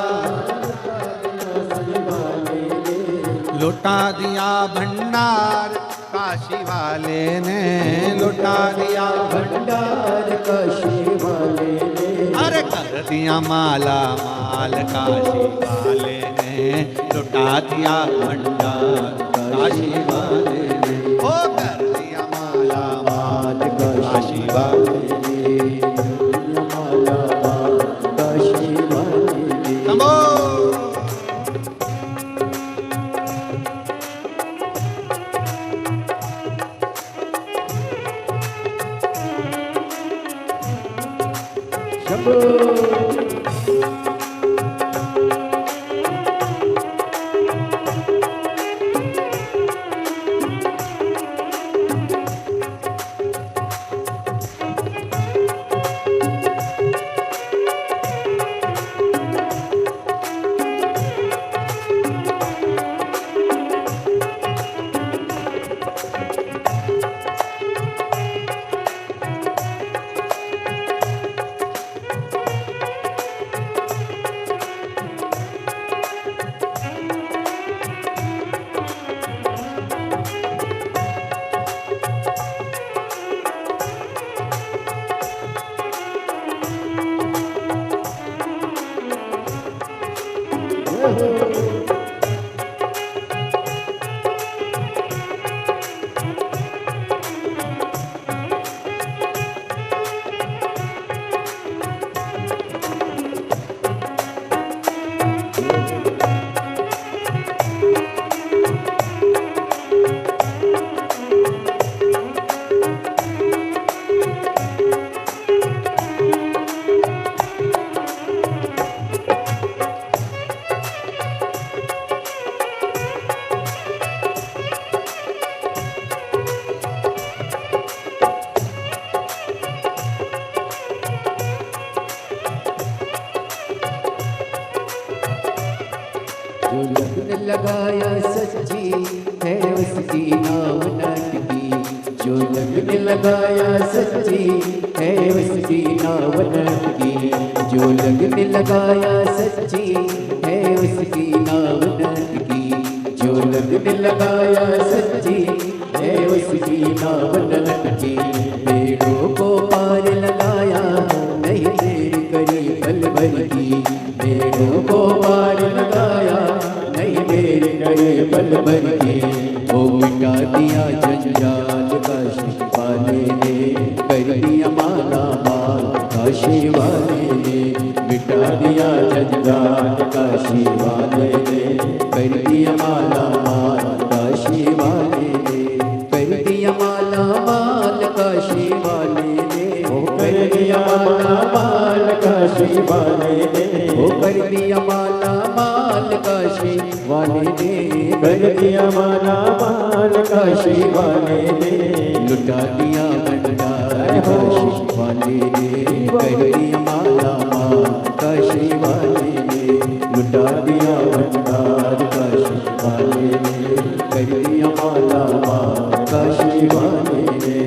लुटा दिया भंडार काशी वाले ने, लुटा दिया भंडार काशी वाले ने। अरे कर दिया माला माल काशी वाले ने, लुटा दिया भंडार काशी वाले ने। ओ कर दिया माला माल काशी वाले ने, माला काशी वाले ने। नमो जो लगन लगाया सच्ची है उसकी नाव नटकी, जो लगन लगाया सच्ची है उसकी नाव नटकी, जो लगन लगाया सच्ची है उसकी नाव नटकी, जो लगन लगाया सच्ची है उसकी नाव नटकी। पेड़ों को पार लगाया नहीं देर करी पल भर की, पेड़ों को पार लगाया नहीं देर करे पल भर की। वो मिटा दिया जंजाल काशी वाले ने, कर दिया माला माल काशी वाले ने, मिटा दिया जंजाल काशी वाले ने, कर दिया माला माल काशी वाले ने, कर दिया माला माल काशी वाले ने, कर दिया माला माल काशी वाले ने, कर दिया माला माल काशी वाले ने, कर दिया माला माल काशी वाले ने, लुटा दिया भंडार काशी वाले ने, कर दिया माला माल काशी वाले ने, लुटा दिया भंडार काशी वाले ने, कर दिया माला माल काशी वाले ने।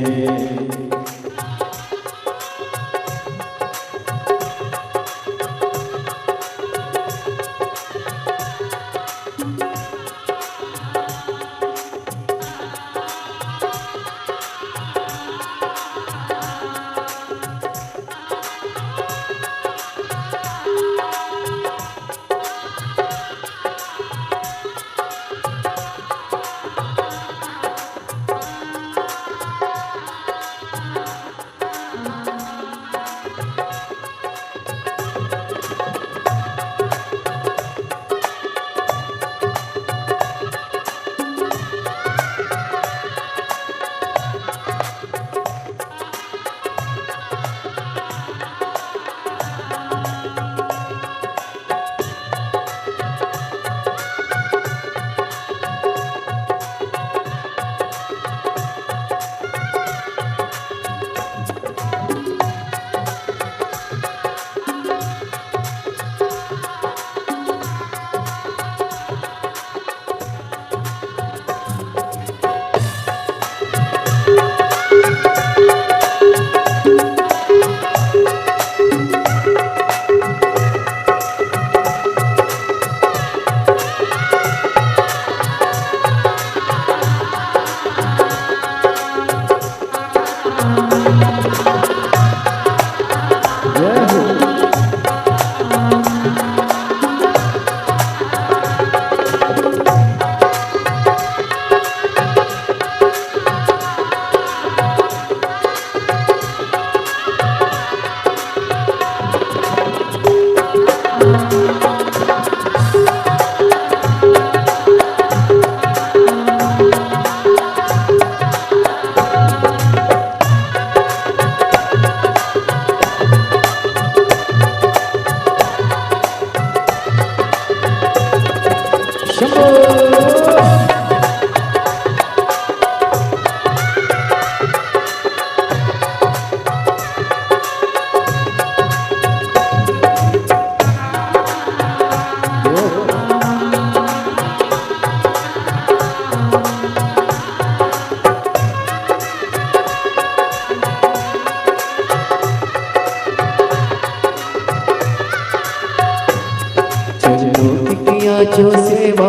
किया जो सेवा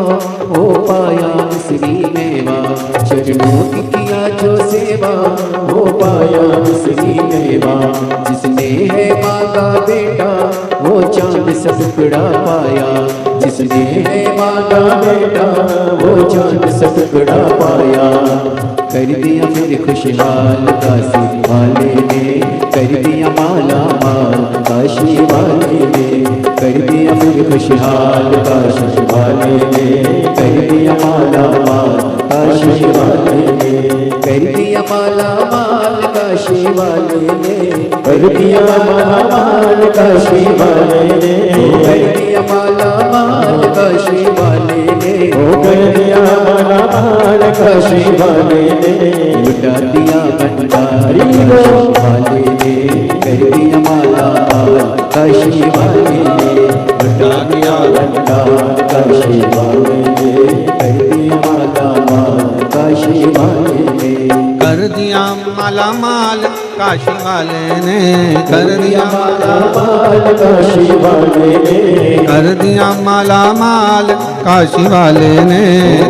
हो पाया मिश्री मेवा, चरणों की किया जो सेवा हो पाया मिश्री मेवा। जिसने है मांगा बेटा वो चांद सब टुकड़ा पाया, जिसने है मांगा बेटा वो चांद सब टुकड़ा पाया। कर दिया फिर खुशहाल काशी वाले ने, कर दिया माला माल काशी वाले ने, कर दिया फिर खुशहाल काशी वाले ने, कर दिया माला माल काशी वाले ने, कर दिया माला माल काशी वाले ने, कर दिया माला माल काशी वाले ने, कर दिया माला माल काशी वाले ने, कर दिया माला माल काशी वाले ने, लुटा दिया भंडारी वाले ने, कर दिया माला माल काशी वाले ने, लुटा दिया भंडार काशी वाले ने, कर दिया माला माल काशी वाले ने, कर दिया माला माल काशी वाले ने, कर दिया माला माल काशी वाले ने, कर दिया माला माल काशी वाले ने,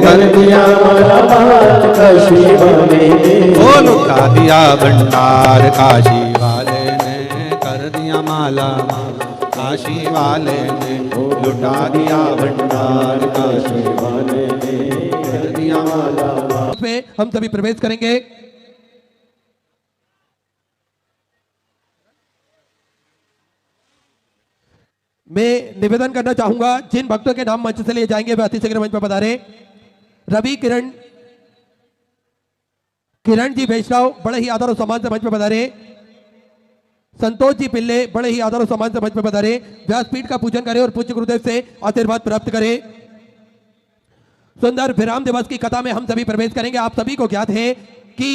कर दिया माला माल काशी वाले ने, ओ लुटा दिया भंडार काशी वाले ने, कर दिया माला माल काशी वाले ने, लुटा दिया भंडार काशी वाले ने, कर दिया माला माल। में हम सभी प्रवेश करेंगे। मैं निवेदन करना चाहूंगा जिन भक्तों के नाम मंच से लिए जाएंगे वे अति शीघ्र मंच पर पधारे। रवि किरण जी वैष्णव बड़े ही आदर और सम्मान से मंच पर पधारे। संतोष जी पिल्ले बड़े ही आदर और सम्मान से मंच पर पधारे। व्यासपीठ का पूजन करें और पूज्य गुरुदेव से आशीर्वाद प्राप्त करें। सुंदर विराम दिवस की कथा में हम सभी प्रवेश करेंगे। आप सभी को ज्ञात है कि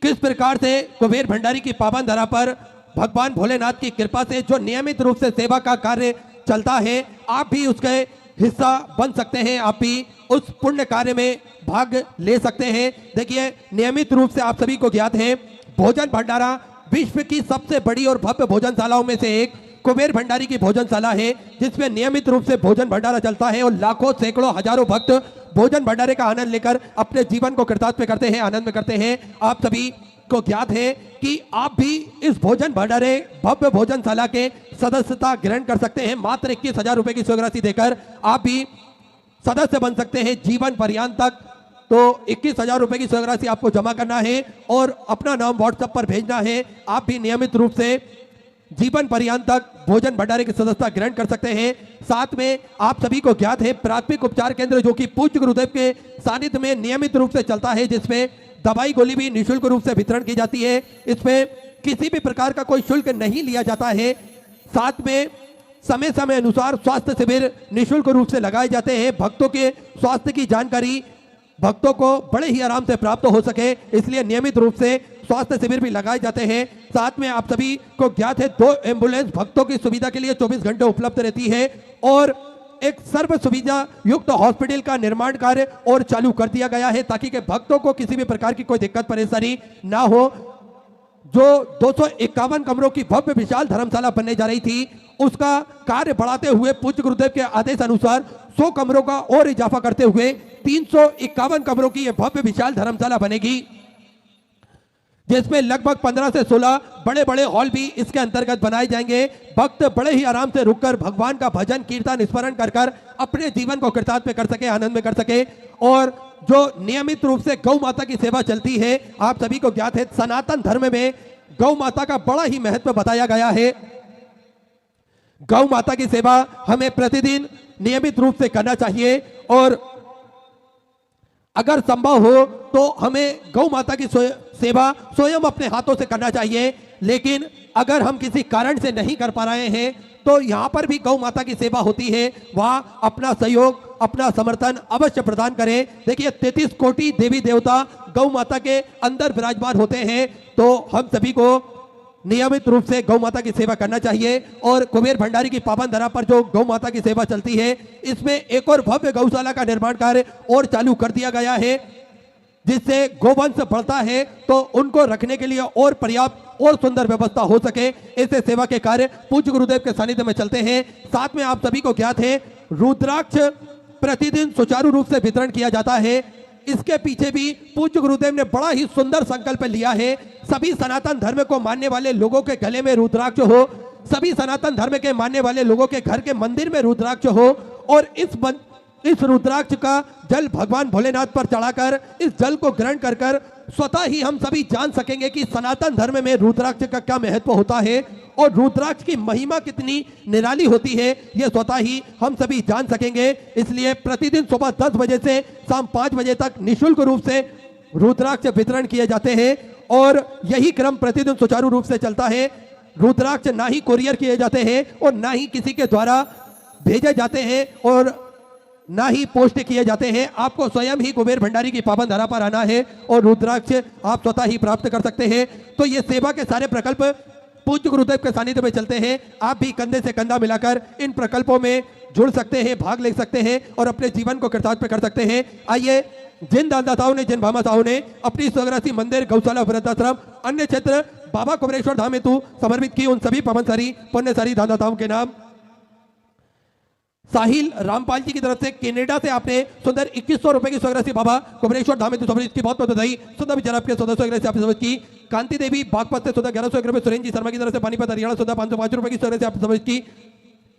किस प्रकार से कुबेर भंडारी की पावन धरा पर भगवान भोलेनाथ की कृपा से जो नियमित रूप से सेवा का कार्य चलता है, आप भी उसके हिस्सा बन सकते हैं, आप भी उस पुण्य कार्य में भाग ले सकते हैं। देखिए, नियमित रूप से आप सभी को ज्ञात है भोजन भंडारा विश्व की सबसे बड़ी और भव्य भोजनशालाओं में से एक कुबेर भंडारी की भोजनशाला है, जिसमें नियमित रूप से भोजन भंडारा चलता है और लाखों सैकड़ों हजारों भक्त भोजन भंडारे का आनंद लेकर अपने जीवन को कृतार्थ करते हैं, आनंद में करते हैं। आप सभी को ज्ञात है कि आप भी इस भोजन भंडारे भव्य भोजनशाला के सदस्यता ग्रहण कर सकते हैं। मात्र 21,000 रुपए की स्वीकृति देकर आप भी सदस्य बन सकते हैं जीवन पर्यंत तक। तो 21,000 रुपए की स्वीकृति आपको जमा करना है और अपना नाम व्हाट्सएप पर भेजना है। आप भी नियमित रूप से जीवन पर्यंत तक भोजन भंडारे की सदस्यता ग्रहण कर सकते हैं। साथ में आप सभी को ज्ञात है प्राथमिक उपचार केंद्र जो कि पूज्य गुरुदेव के सानिध्य में नियमित रूप से चलता है, जिसमें दवाई गोली भी निःशुल्क रूप से वितरण की जाती है। इसमें किसी भी प्रकार का कोई शुल्क नहीं लिया जाता है। साथ में समय समय अनुसार स्वास्थ्य शिविर निःशुल्क रूप से लगाए जाते हैं। भक्तों के स्वास्थ्य की जानकारी भक्तों को बड़े ही आराम से प्राप्त हो सके, इसलिए नियमित रूप से स्वास्थ्य शिविर भी लगाए जाते हैं। साथ में आप सभी को ज्ञात है 2 एम्बुलेंस भक्तों की सुविधा के लिए 24 घंटे उपलब्ध रहती है और एक सर्व सुविधा युक्त हॉस्पिटल का निर्माण कार्य और चालू कर दिया गया है, ताकि के भक्तों को किसी भी प्रकार की कोई दिक्कत परेशानी ना हो। जो 251 कमरों की भव्य विशाल धर्मशाला बनने जा रही थी, उसका कार्य बढ़ाते हुए पूज्य गुरुदेव के आदेश अनुसार 100 कमरों का और इजाफा करते हुए 351 कमरों की यह भव्य विशाल धर्मशाला बनेगी, जिसमें लगभग 15 से 16 बड़े बड़े हॉल भी इसके अंतर्गत बनाए जाएंगे। भक्त बड़े ही आराम से रुककर भगवान का भजन कीर्तन स्मरण कर अपने जीवन को कृतार्थ में कर सके, आनंद में कर सके। और जो नियमित रूप से गौ माता की सेवा चलती है, आप सभी को ज्ञात है सनातन धर्म में गौ माता का बड़ा ही महत्व बताया गया है। गौ माता की सेवा हमें प्रतिदिन नियमित रूप से करना चाहिए और अगर संभव हो तो हमें गौ माता की सेवा स्वयं अपने हाथों से करना चाहिए। लेकिन अगर हम किसी कारण से नहीं कर पा रहे हैं तो यहाँ पर भी गौ माता की सेवा होती है, वहाँ अपना सहयोग अपना समर्थन अवश्य प्रदान करें। देखिए 33 कोटि देवी देवता गौ माता के अंदर विराजमान होते हैं, तो हम सभी को नियमित रूप से गौ माता की सेवा करना चाहिए। और कुबेर भंडारी की पावन धरा पर जो गौ माता की सेवा चलती है, इसमें एक और भव्य गौशाला का निर्माण कार्य और चालू कर दिया गया है, जिससे गोवंश बढ़ता है तो उनको रखने के लिए और पर्याप्त और सुंदर व्यवस्था हो सके, ऐसे सेवा के कार्य पूज्य गुरुदेव के सानिध्य में चलते हैं। साथ में आप सभी को ज्ञात है रुद्राक्ष प्रतिदिन सुचारू रूप से वितरण किया जाता है। इसके पीछे भी पूज्य गुरुदेव ने बड़ा ही सुंदर संकल्प लिया है। सभी सनातन धर्म को मानने वाले लोगों के गले में रुद्राक्ष हो, सभी सनातन धर्म के मानने वाले लोगों के घर के मंदिर में रुद्राक्ष हो, और इस रुद्राक्ष का जल भगवान भोलेनाथ पर चढ़ाकर इस जल को ग्रहण कर कर स्वतः ही हम सभी जान सकेंगे कि सनातन धर्म में रुद्राक्ष का क्या महत्व होता है और रुद्राक्ष की महिमा कितनी निराली होती है, यह स्वतः ही हम सभी जान सकेंगे। इसलिए प्रतिदिन सुबह 10 बजे से शाम 5 बजे तक निःशुल्क रूप से रुद्राक्ष वितरण किए जाते हैं और यही क्रम प्रतिदिन सुचारू रूप से चलता है। रुद्राक्ष ना ही कोरियर किए जाते हैं और ना ही किसी के द्वारा भेजे जाते हैं और ना ही पोस्ट किए जाते हैं। आपको स्वयं ही कुबेर भंडारी की पावन धरा पर आना है और रुद्राक्ष आप स्वतः ही प्राप्त कर सकते हैं। तो ये सेवा के सारे प्रकल्प पूज्य गुरुदेव के सानिध्य में चलते हैं। आप भी कंधे से कंधा मिलाकर इन प्रकल्पों में जुड़ सकते हैं, भाग ले सकते हैं और अपने जीवन को कृतार्थ कर सकते हैं। आइए, जिन दानदाताओं ने, जिन भामाताओं ने अपनी स्वग्रासी मंदिर, गौशाला, वृद्धाश्रम, अन्य क्षेत्र बाबा कुबेरेश्वर धाम हेतु समर्पित की, उन सभी पवनसारी पुण्यसारी दानदाताओं के नाम साहिल रामपाल जी की तरफ से कनाडा से आपने सुंदर 2100 रुपए की स्वग्रासी बाबा कुबेरेश्वर धाम हेतु समर्पित की, बहुत बहुत बधाई। सुंदर विचार आपके 1400 से आपने समर्पित की। कांति देवी बागपत से सुंदर 1101 रुपए, सुरेंद्र जी शर्मा की तरफ से पानीपत हरियाणा सुंदर 505 रुपए की स्वग्रासी आपने समर्पित की।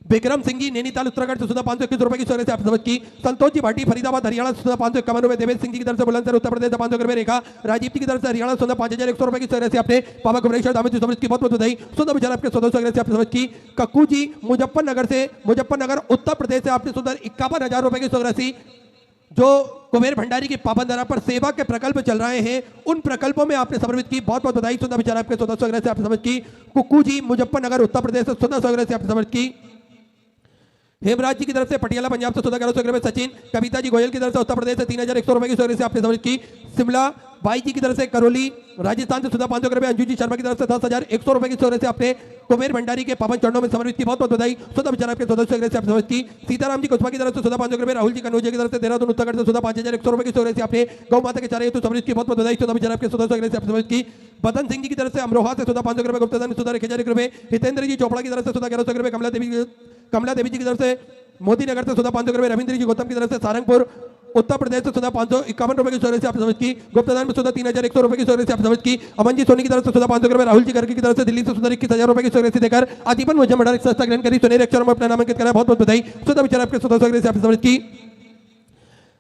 विक्रम सिंह जी नैनीताल उत्तराखंड से सुधा 521 रुपए की स्वग्रासी आपने समर्पित की। संतोष जी भाटी फरीदाबाद हरियाणा से सुधा 551 रुपए, देवेश सिंह जी की तरफ से बुलंदशहर उत्तर प्रदेश से 500 रुपए, रेखा राजीव जी की तरफ से हरियाणा सुधा 5100 रुपए की स्वग्रासी आपने बाबा कुबेरेश्वर धाम हेतु समर्पित की, बहुत बहुत बधाई। सुंदर विचार आपके 1400 स्वग्रासी आपने समर्पित की। कक्कू जी मुजफ्फरनगर उत्तर प्रदेश से आपने सुंदर 51,000 रुपए की स्वग्रासी, जो कुबेर भंडारी की पावन धरा पर सेवा के प्रकल्प चल रहे हैं उन प्रकल्पों में आपने समर्पित की, बहुत बहुत बधाई। सुंदर विचार आपके 1400 स्वग्रासी आपने समर्पित की। कुक्कू जी मुजफ्फरनगर उत्तर प्रदेश से सुंदर स्वग्रासी आपने समर्पित की। हेमराज जी की तरफ से पटियाला पंजाब से 14,1100 रुपए, सचिन कविता जी गोयल की तरफ से उत्तर प्रदेश से 3,100 रुपए की स्वग्रासी आपने समर्पित की। शिमला बाई जी की तरफ से करौली राजस्थान से सुधा 500 रुपए, अंजू जी शर्मा की तरफ से 10,100 रुपए की स्वग्रासी आपने कुबेर भंडारी के पावन चरणों में समर्पित की, बहुत बहुत बधाई। सुधा विचार आपके 1400 स्वग्रासी आपने समर्पित की। सीताराम जी कुशवा की तरफ से सुधा 500 रुपए, राहुल जी कनौजिया की तरफ से देहरादून उत्तराखंड से सुधा 5,100 रुपए की स्वग्रासी आपने गौ माता के चारे हेतु समर्पित की, बहुत बहुत बधाई। सुधा विचार आपके 1400 स्वग्रासी आपने समर्पित की। बदन सिंह जी की तरफ से अमरोहा से सुधा 500 रुपए, गुप्तधन सुधा 1,000 रुपए, हितेंद्र जी चोपड़ा की तरफ से सुधा 1100 रुपए, कमला देवी जी की तरफ से मोदी नगर से सुधा 500 रुपए, रविंद्र जी गौतम की तरफ से सारंगपुर उत्तर प्रदेश से सुधा 551 रुपए की स्वग्रासी आपने समर्पित की। गुप्तदान में सुधा 3,100 रुपए की स्वग्रासी आपने समर्पित की। अमन जी सोनी की तरफ से सुधा 500 रुपए, राहुल जी गर्ग की तरफ से दिल्ली से सुधा 21,000 रुपए की स्वग्रासी देकर आजीवन मुझे मंडल संस्था ग्रहण करी, सुनहरे अक्षरों में अपना नामांकित करा, बहुत बहुत बधाई। सुधा विचार आपके 1400 स्वग्रासी आपने समर्पित की।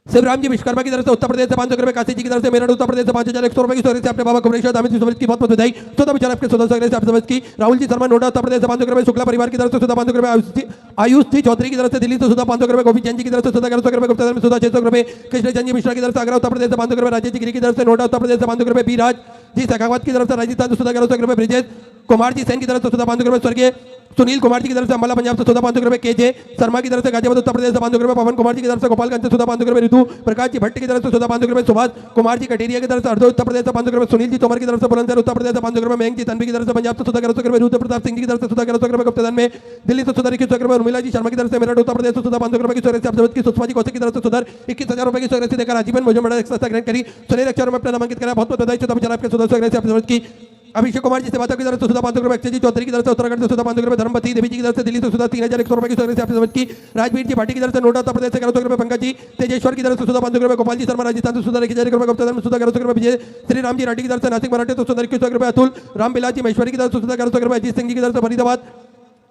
शिवराम जी विश्वकर्मा की तरफ से उत्तर प्रदेश से 500 रुपए, काशी जी की तरफ से मेरठ उत्तर प्रदेश से 5,100 रुपए की स्वग्रासी आपने बाबा कुबेरेश्वर धाम हेतु समर्पित की, बहुत बहुत बधाई। सुधा विचार आपके 1400 स्वग्रासी आपने समर्पित की। राहुल जी शर्मा नोएडा उत्तर प्रदेश से 500 रुपए, शुक्ला परिवार की तरफ से सुधा 500 रुपए, आयुष जी चौधरी की तरफ से दिल्ली से सुधा 500 रुपए, गोपी जैन जी की तरफ से सुधा 1100 रुपए, गुप्तधन में सुधा 600 रुपए, कृष्ण चंद जी मिश्रा की तरफ से आगरा उत्तर प्रदेश से 500 रुपए, राजेश जी गिरी की तरफ से नोएडा उत्तर प्रदेश से 500 रुपए, बी राज जी शेखावत की तरफ से राजस्थान से सुधा 1100 रुपए, ब्रिजेश कुमार जी सैन की तरफ से सुधा 500 रुपए, स्वर्गीय सुनील कुमार जी की तरफ से अम्बाला पंजाब से सुधा 500 रुपए, केजे शर्मा की तरफ से गाजियाबाद उत्तर प्रदेश से 500 रुपए, पवन कुमार जी की तरफ से गोपालगंज से सुधा 500 रुपए, ऋतु प्रकाश जी भट्ट की तरफ से सुधा 500 रुपए, सुभाष कुमार जी कटेरिया की तरफ से हरदोई उत्तर प्रदेश से 500 रुपए, सुनील जी तोमर की तरफ से बुलंदशहर उत्तर प्रदेश से 500 रुपए, मयंक जी तन्वी की तरफ से पंजाब से सुधा 1100 रुपए, रुद्र प्रताप सिंह जी की तरफ से सुधा 1100 रुपए, गुप्तधन में दिल्ली से सुधा 2100 रुपए, उर्मिला जी शर्मा की तरफ से मेरठ उत्तर प्रदेश से सुधा 500 रुपए की स्वग्रासी आपने समर्पित की। सुषमा जी कौशिक की तरफ से सुधा 21,000 रुपए की स्वग्रासी देकर आजीवन मुझे मंडल संस्था ग्रहण करी, सुनहरे अक्षरों में अपना नामांकित करा, बहुत बहुत बधाई। सुधा विचार आपके 1400 स्वग्रासी आपने समर्पित की। अभिषेक कुमार जी सेवाता की तरफ से सुधा 500 रुपए, अक्षय जी चौधरी की तरफ से उत्तराखंड से सुधा 500 रुपए, धर्मपति देवी जी की तरफ से दिल्ली से सुधा 3,100 रुपए की स्वग्रासी आपने समर्पित की। राजवीर जी भाटी की तरफ से नोएडा उत्तर प्रदेश से 1100 रुपए, पंकज जी तेजेश्वर की तरफ से सुधा 500 रुपए, गोपाल जी शर्मा राजस्थान से सुधा 1,000 रुपए, गुप्तधन में सुधा 1100 रुपए, विजय श्री राम जी राठी की तरफ से नासिक मराठे तो सुधा 2100 रुपए, अतुल रामबिलास जी महेश्वरी की तरफ से सुधा 1100 रुपए, अजीत सिंह जी की तरफ से फरीदाबाद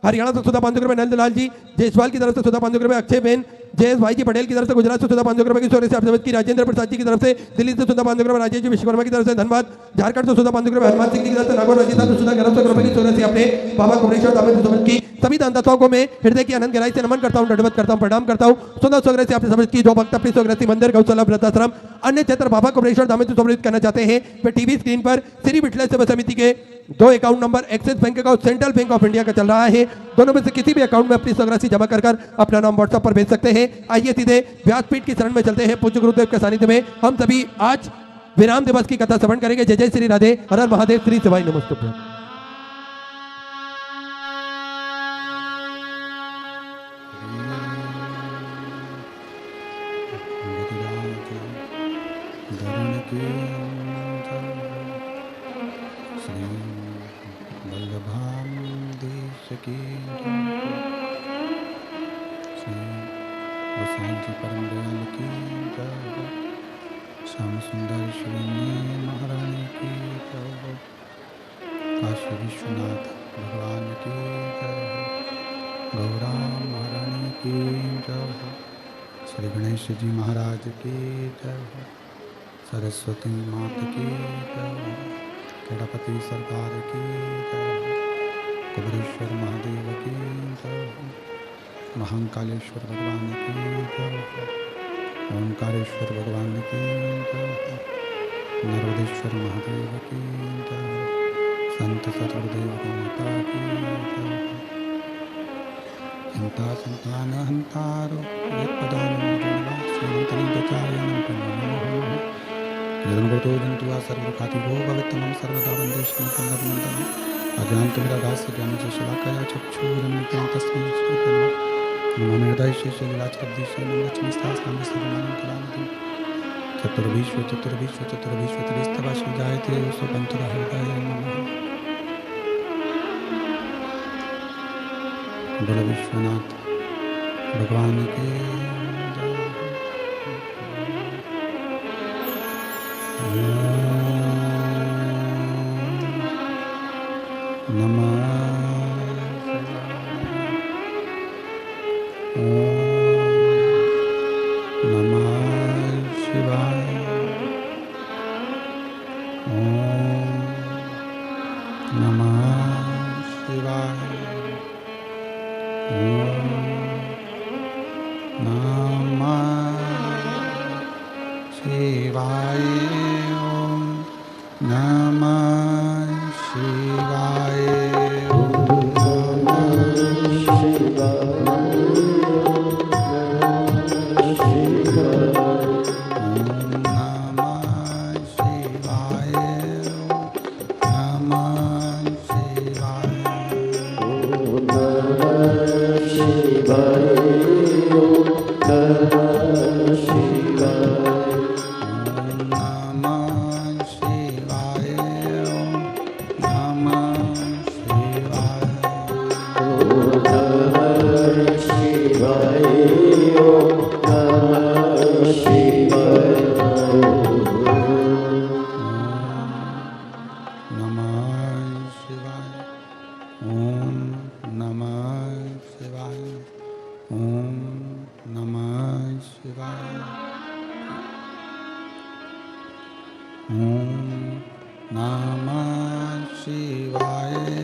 हरियाणा से सुधा 500 रुपए, नंदलाल जी जयसवाल की तरफ से सुधा 500 रुपए, अक्षय बेन जयेश भाई जी पटेल की तरफ से गुजरात से सुधा 500 रुपए की स्वग्रासी आपने समर्पित की। राजेंद्र प्रसाद जी की तरफ से दिल्ली से सुधा 500 रुपए, राजेश जी विश्वकर्मा की तरफ से धनबाद झारखंड से सुधा 500 रुपए, हनुमान सिंह जी की तरफ से नागौर राजस्थान से सुधा 1100 रुपए की स्वग्रासी आपने बाबा कुबेरेश्वर धाम हेतु समर्पित की। सभी दानदाताओं को मैं हृदय की अनंत गहराई से नमन करता हूं, दंडवत करता हूं, प्रणाम करता हूं। सुंदर स्वग्रासी आपने समर्पित की। जो भक्त अपनी स्वग्रासी मंदिर, गौशाला, वृद्धाश्रम, अन्य क्षेत्र बाबा कुबेरेश्वर धाम हेतु समर्पित करना चाहते हैं वे टीवी स्क्रीन पर श्री विठलेश्वर सेवा समिति के 2 अकाउंट नंबर एक्सिस बैंक का सेंट्रल बैंक ऑफ इंडिया का चल रहा है, दोनों में से किसी भी अकाउंट में अपनी स्वग्रासी जमा कर अपना नाम व्हाट्सएप पर भेज सकते हैं। आइए सीधे व्यासपीठ की शरण में चलते हैं। पूज्य गुरुदेव के सानिध्य में हम सभी आज विराम दिवस की कथा श्रवण करेंगे। जय जय श्री राधे, हर हर महादेव, श्री शिवाय नमस्तुभ्यं। साईं जी परम दयाल की जय हो। श्याम सुंदर श्री महारानी की जय हो। काशी विश्वनाथ भगवान की जय हो। गौरा महारानी की जय हो। श्री गणेश जी महाराज की जय हो। सरस्वती माता की जय हो। गणपति सरकार की जय हो। कुबेरेश्वर महादेव की जय हो। महाकालेश्वर भगवान की जय हो। ओंकारेश्वर भगवान की जय हो। नर्मदेश्वर महादेव की जय हो। संत सतगुरुदेव माता की जय हो। हंता संतान हंतारो यदनुगतो जंतुआ सर्वखाति भो भवितमं सर्वदा वन्दे श्रीकण्डनन्दनम् अज्ञानतिमिरागास्य ज्ञानजशलाकया चक्षुरुन्मिलितं तस्मै श्रीकृष्णाय नमो हृदयशेषलीलाचरब्धीशे नमो लक्ष्मीस्तास्तां सर्वमानं कलानिधिं चतुर्विश्व जायते सुपञ्चहृदय नमः। बोलो विश्वनाथ भगवान के नमः शिवाय। नमः शिवाय।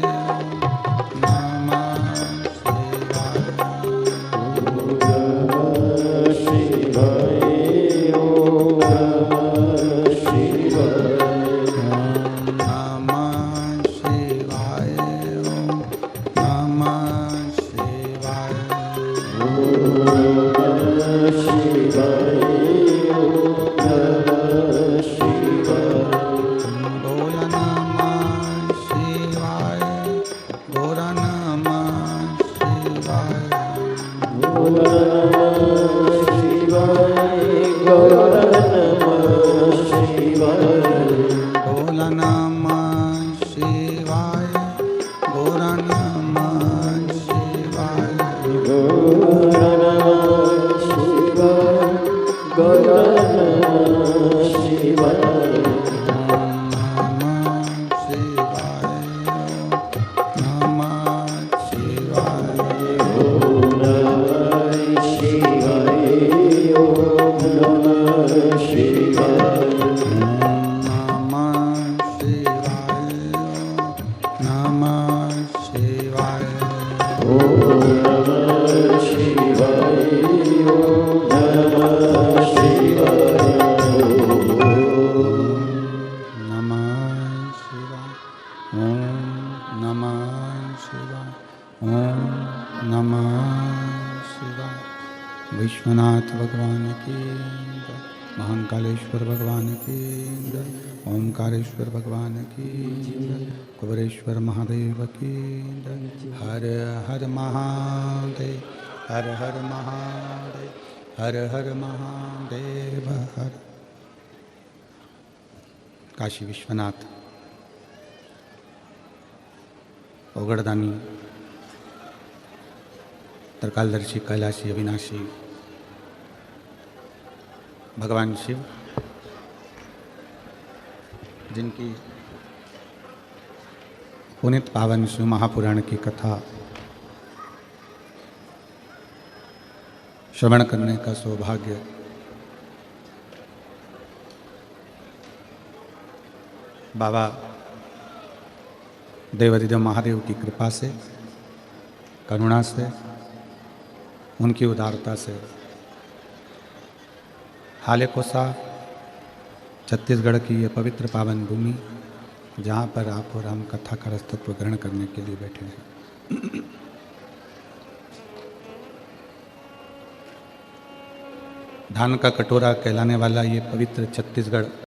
विश्वनाथ भगवान की जय। महाकालेश्वर भगवान की जय। ओंकारेश्वर भगवान की जय। कुबेरेश्वर महादेव की जय। हर हर महादेव हर हर महादेव हर हर महादेव हर। काशी विश्वनाथ ओगड़दानी त्रिकालदर्शी कैलाशी अविनाशी भगवान शिव, जिनकी पुनित पावन शिव महापुराण की कथा श्रवण करने का सौभाग्य बाबा देवाधिदेव महादेव की कृपा से, करुणा से, उनकी उदारता से हालेकोसा छत्तीसगढ़ की ये पवित्र पावन भूमि, जहाँ पर आप और हम कथा का रसतत्व ग्रहण करने के लिए बैठे हैं, धान का कटोरा कहलाने वाला ये पवित्र छत्तीसगढ़